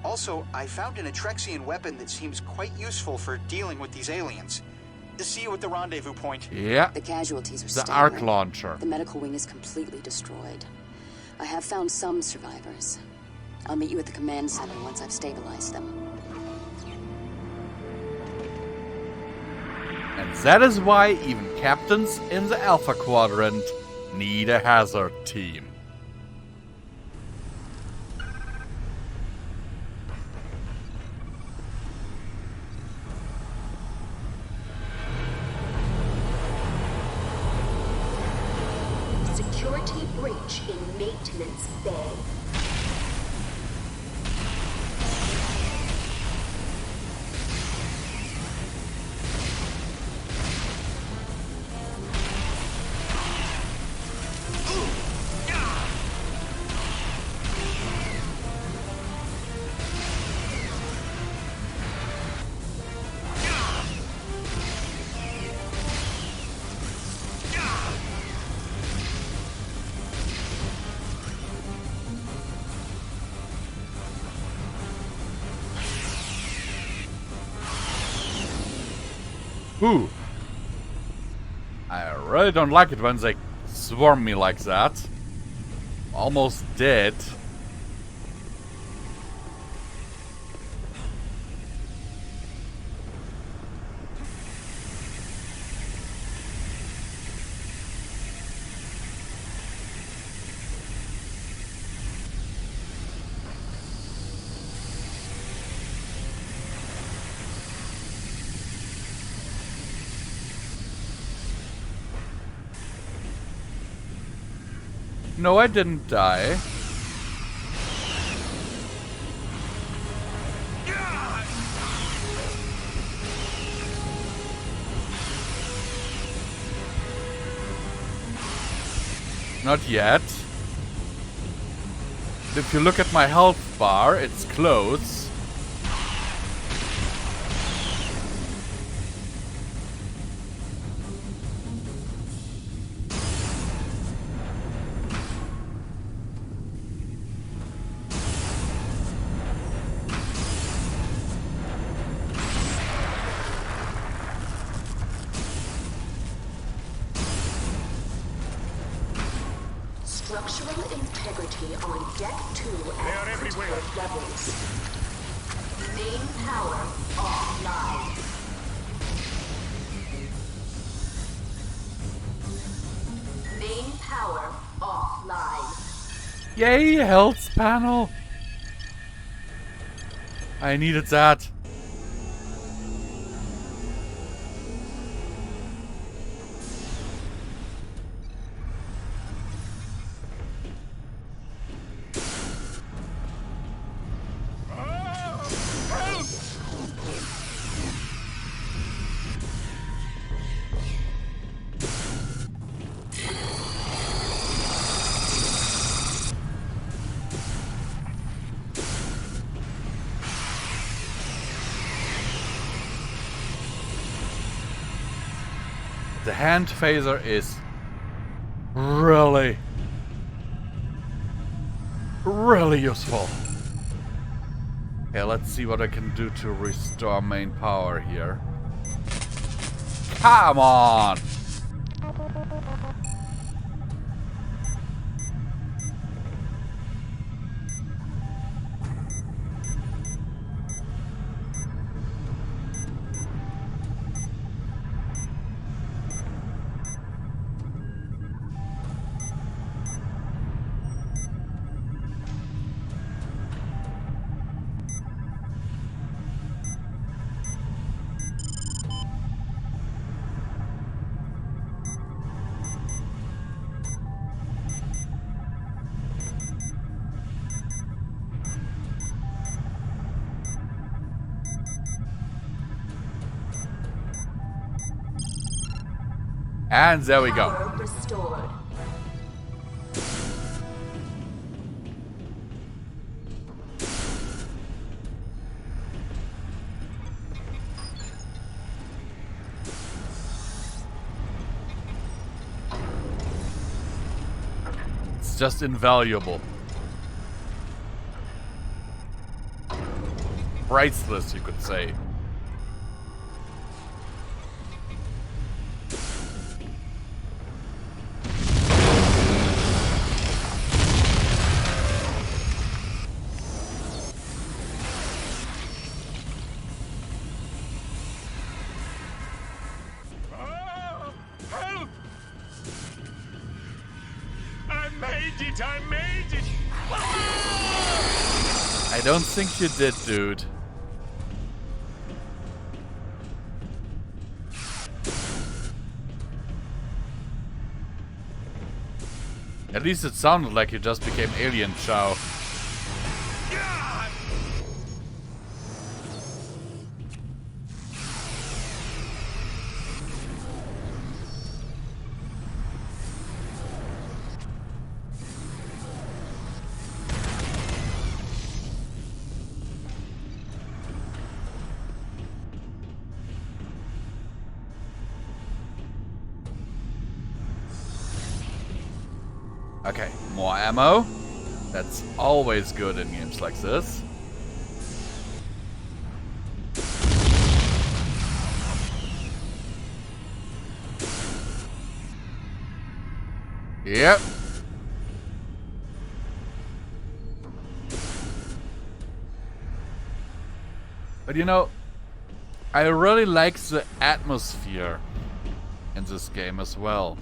Also, I found an Atrexian weapon that seems quite useful for dealing with these aliens. See you at the rendezvous point. Yeah. The casualties are the staggering. arc launcher. The medical wing is completely destroyed. I have found some survivors. I'll meet you at the command center once I've stabilized them. And that is why even captains in the Alpha Quadrant need a hazard team. Security breach in maintenance bay. Ooh. I really don't like it when they swarm me like that. Almost dead. No, I didn't die. Not yet. If you look at my health bar, it's close. Structural integrity on deck 2 at critical levels. Main power offline. Main power offline. Yay, health panel! I needed that. The hand phaser is really useful. Okay, let's see what I can do to restore main power here. Come on! And there we go. Power restored. It's just invaluable. Priceless, you could say. I made it! I don't think you did, dude. At least it sounded like you just became Alien Chow. Okay, more ammo. That's always good in games like this. Yep. But you know, I really like the atmosphere in this game as well.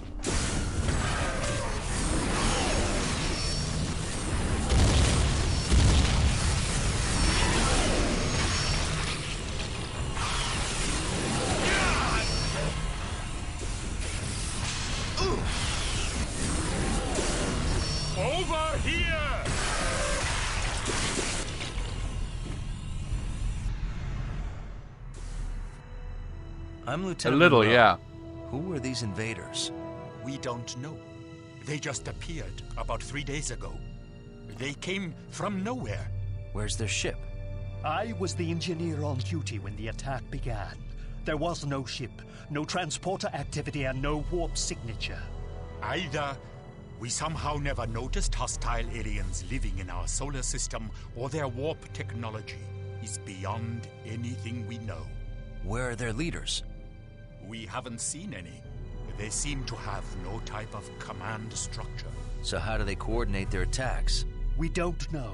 I'm Lieutenant A little, Monroe. yeah. Who were these invaders? We don't know. They just appeared about 3 days ago. They came from nowhere. Where's their ship? I was the engineer on duty when the attack began. There was no ship, no transporter activity, and no warp signature. Either we somehow never noticed hostile aliens living in our solar system, or their warp technology is beyond anything we know. Where are their leaders? We haven't seen any. They seem to have no type of command structure. So how do they coordinate their attacks? We don't know.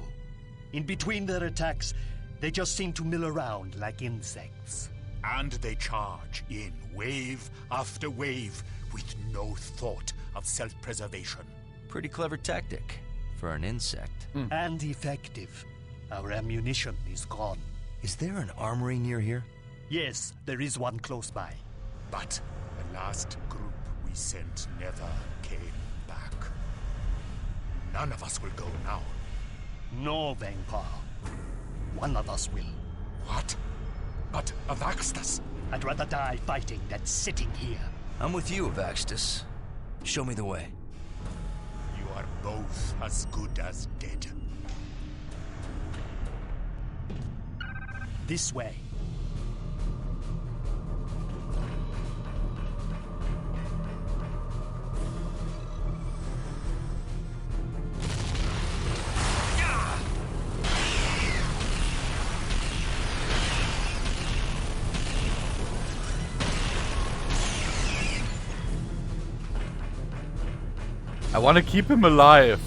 In between their attacks, they just seem to mill around like insects. And they charge in wave after wave with no thought of self-preservation. Pretty clever tactic for an insect. And effective. Our ammunition is gone. Is there an armory near here? Yes, there is one close by. But the last group we sent never came back. None of us will go now. No, Vangpar. One of us will. What? But Avaxtus? I'd rather die fighting than sitting here. I'm with you, Avaxtus. Show me the way. You are both as good as dead. This way. I want to keep him alive.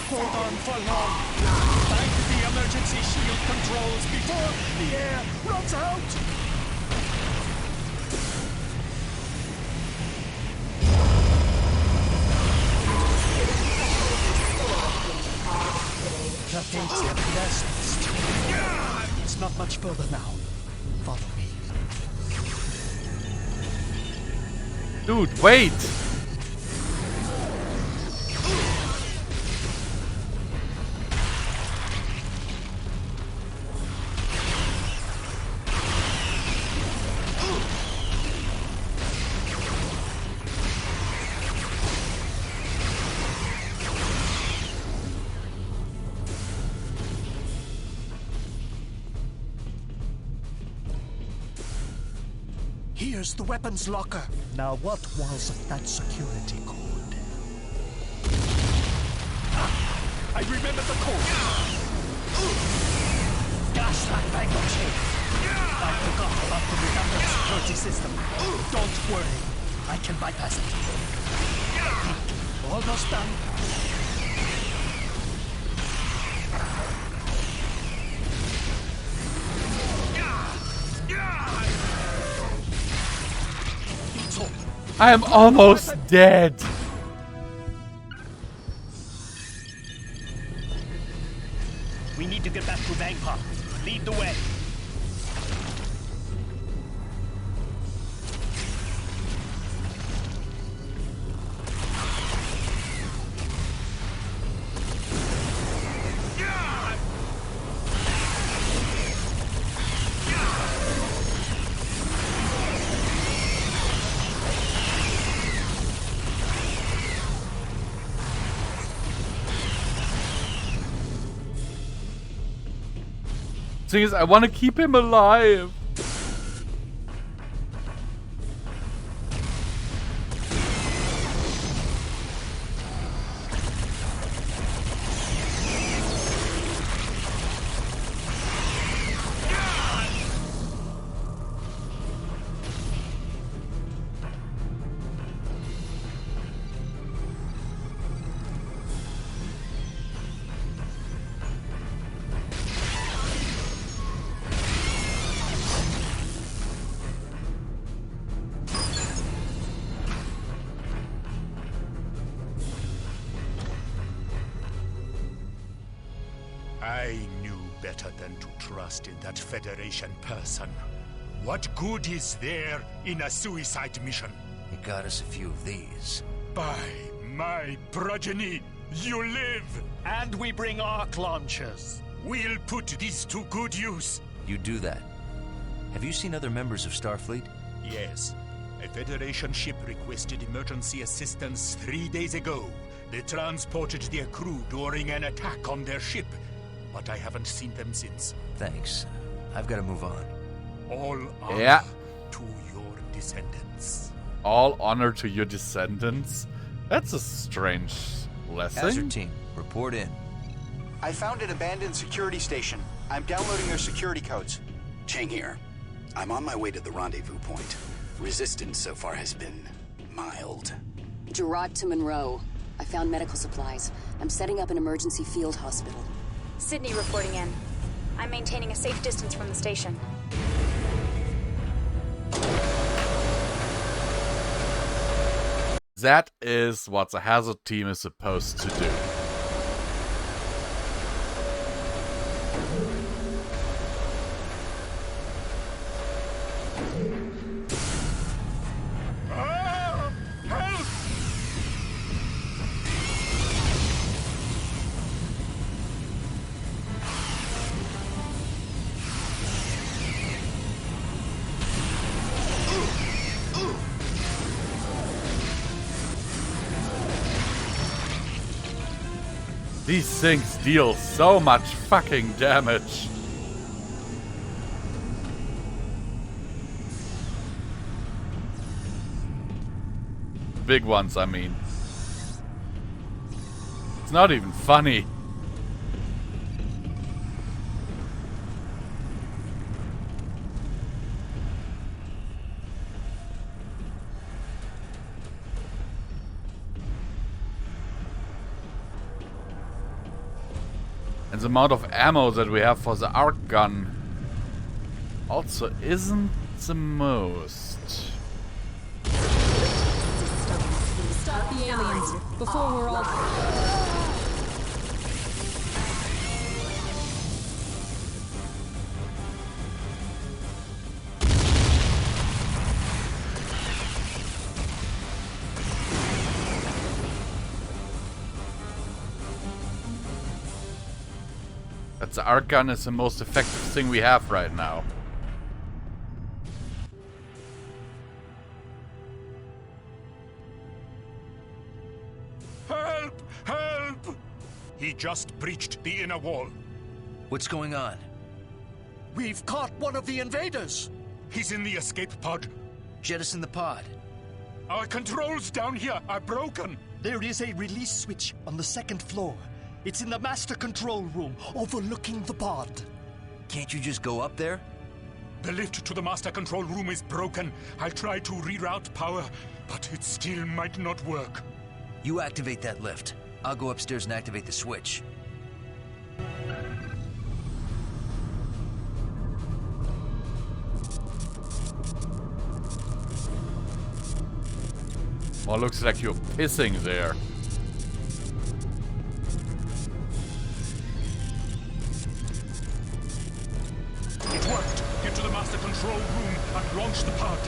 Hold on for long. Find the emergency shield controls before the air runs out. The fates have blessed us. It's not much further now. Follow me. Dude, wait! Here's the weapons locker. Now, what was that security code? I remember the code. Gaslight bankruptcy. I forgot about the redundant security system. Don't worry. I can bypass it. Almost done. I am almost dead. We need to get back to Vangpar. Lead the way. Thing is, I want to keep him alive. I knew better than to trust in that Federation person. What good is there in a suicide mission? It got us a few of these. By my progeny, you live! And we bring arc launchers. We'll put this to good use. You do that. Have you seen other members of Starfleet? Yes. A Federation ship requested emergency assistance 3 days ago. They transported their crew during an attack on their ship, but I haven't seen them since. Thanks. I've got to move on. All honor to your descendants. All honor to your descendants? That's a strange lesson. Hazard team, report in. I found an abandoned security station. I'm downloading their security codes. Chang here. I'm on my way to the rendezvous point. Resistance so far has been mild. Gerard to Monroe. I found medical supplies. I'm setting up an emergency field hospital. Sydney reporting in. I'm maintaining a safe distance from the station. That is what the hazard team is supposed to do. These things deal so much fucking damage. Big ones, I mean. It's not even funny. And the amount of ammo that we have for the arc gun also isn't the most. Stop the aliens before we're all... That's the arc gun is the most effective thing we have right now. Help! Help! He just breached the inner wall. What's going on? We've caught one of the invaders! He's in the escape pod. Jettison the pod. Our controls down here are broken. There is a release switch on the second floor. It's in the master control room, overlooking the pod. Can't you just go up there? The lift to the master control room is broken. I'll try to reroute power, but it still might not work. You activate that lift. I'll go upstairs and activate the switch. Well, looks like you're pissing there. It worked. Get to the master control room and launch the pod.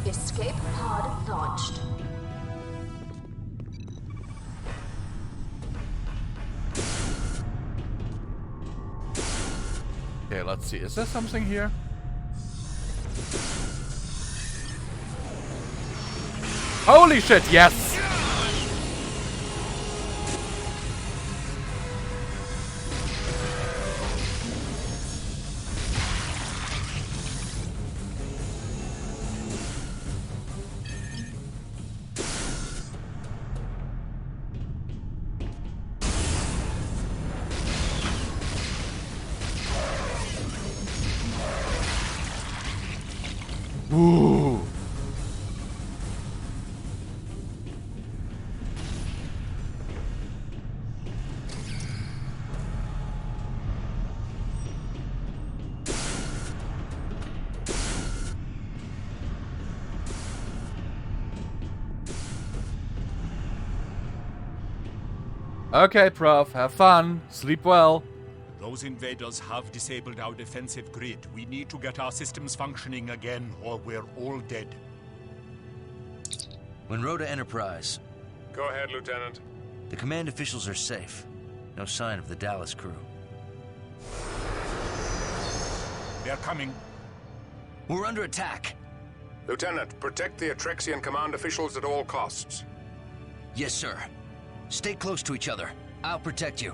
Escape pod launched. Okay, let's see. Is there something here? Holy shit, yes! Ooh. Okay, Prof, have fun. Sleep well. Those invaders have disabled our defensive grid. We need to get our systems functioning again, or we're all dead. Monroe to Enterprise. Go ahead, Lieutenant. The command officials are safe. No sign of the Dallas crew. They're coming. We're under attack. Lieutenant, protect the Atrexian command officials at all costs. Yes, sir. Stay close to each other. I'll protect you.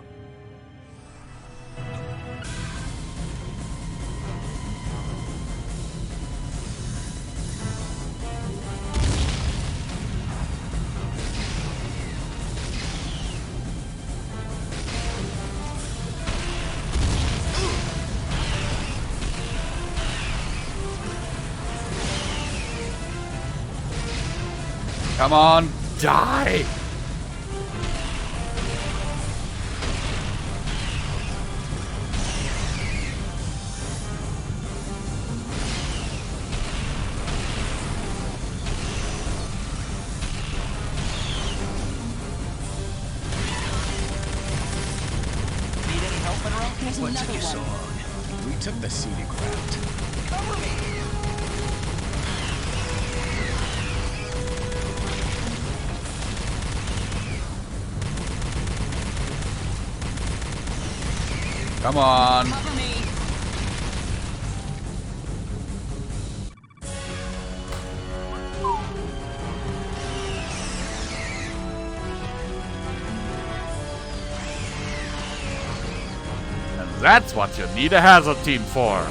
Come on, die! Need any help, Monroe? There's What took another you so one. long? We took the scenic route. Cover me! Come on. Cover me. And that's what you need a hazard team for.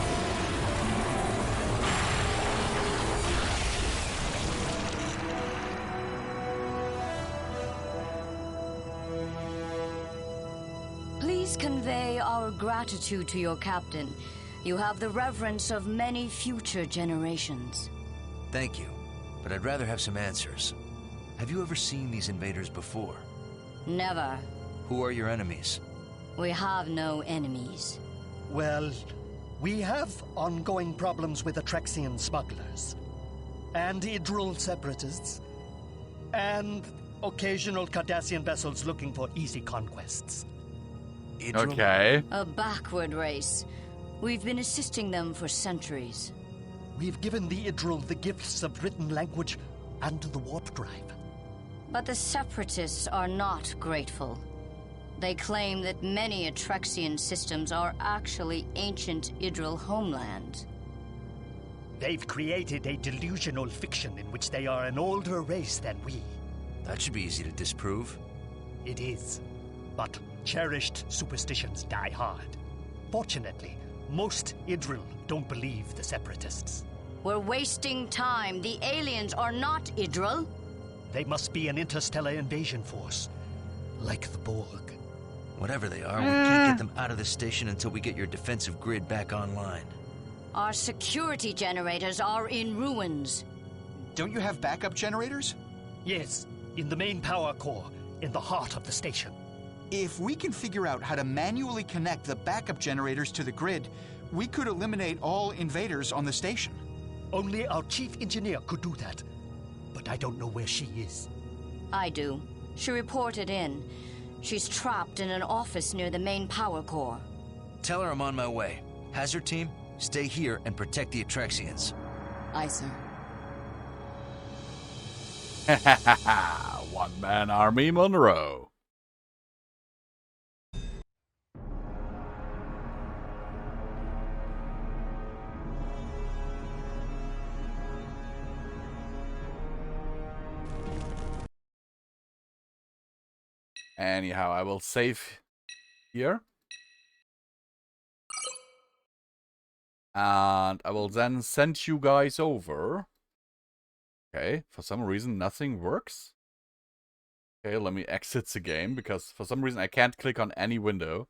Please convey our gratitude to your captain. You have the reverence of many future generations. Thank you, but I'd rather have some answers. Have you ever seen these invaders before? Never. Who are your enemies? We have no enemies. Well, we have ongoing problems with Atrexian smugglers, and Idril separatists, and occasional Cardassian vessels looking for easy conquests. Idril? Okay. A backward race. We've been assisting them for centuries. We've given the Idril the gifts of written language and the warp drive. But the Separatists are not grateful. They claim that many Atrexian systems are actually ancient Idril homeland. They've created a delusional fiction in which they are an older race than we. That should be easy to disprove. It is. But cherished superstitions die hard. Fortunately, most Idril don't believe the Separatists. We're wasting time. The aliens are not Idril. They must be an interstellar invasion force, like the Borg. Whatever they are, we can't get them out of the station until we get your defensive grid back online. Our security generators are in ruins. Don't you have backup generators? Yes, in the main power core, in the heart of the station. If we can figure out how to manually connect the backup generators to the grid, we could eliminate all invaders on the station. Only our chief engineer could do that. But I don't know where she is. I do. She reported in. She's trapped in an office near the main power core. Tell her I'm on my way. Hazard team, stay here and protect the Atrexians. Aye, sir. One-man army Monroe. Anyhow, I will save here. And I will then send you guys over. Okay, for some reason nothing works. Okay, let me exit the game because for some reason I can't click on any window.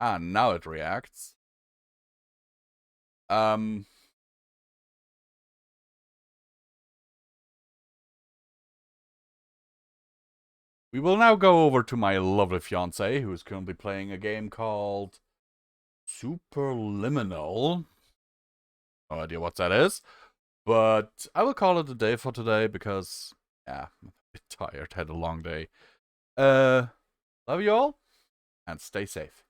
Ah, now it reacts. We will now go over to my lovely fiancée, who is currently playing a game called Superliminal. No idea what that is. But I will call it a day for today because, yeah, I'm a bit tired. Had a long day. Love you all, and stay safe.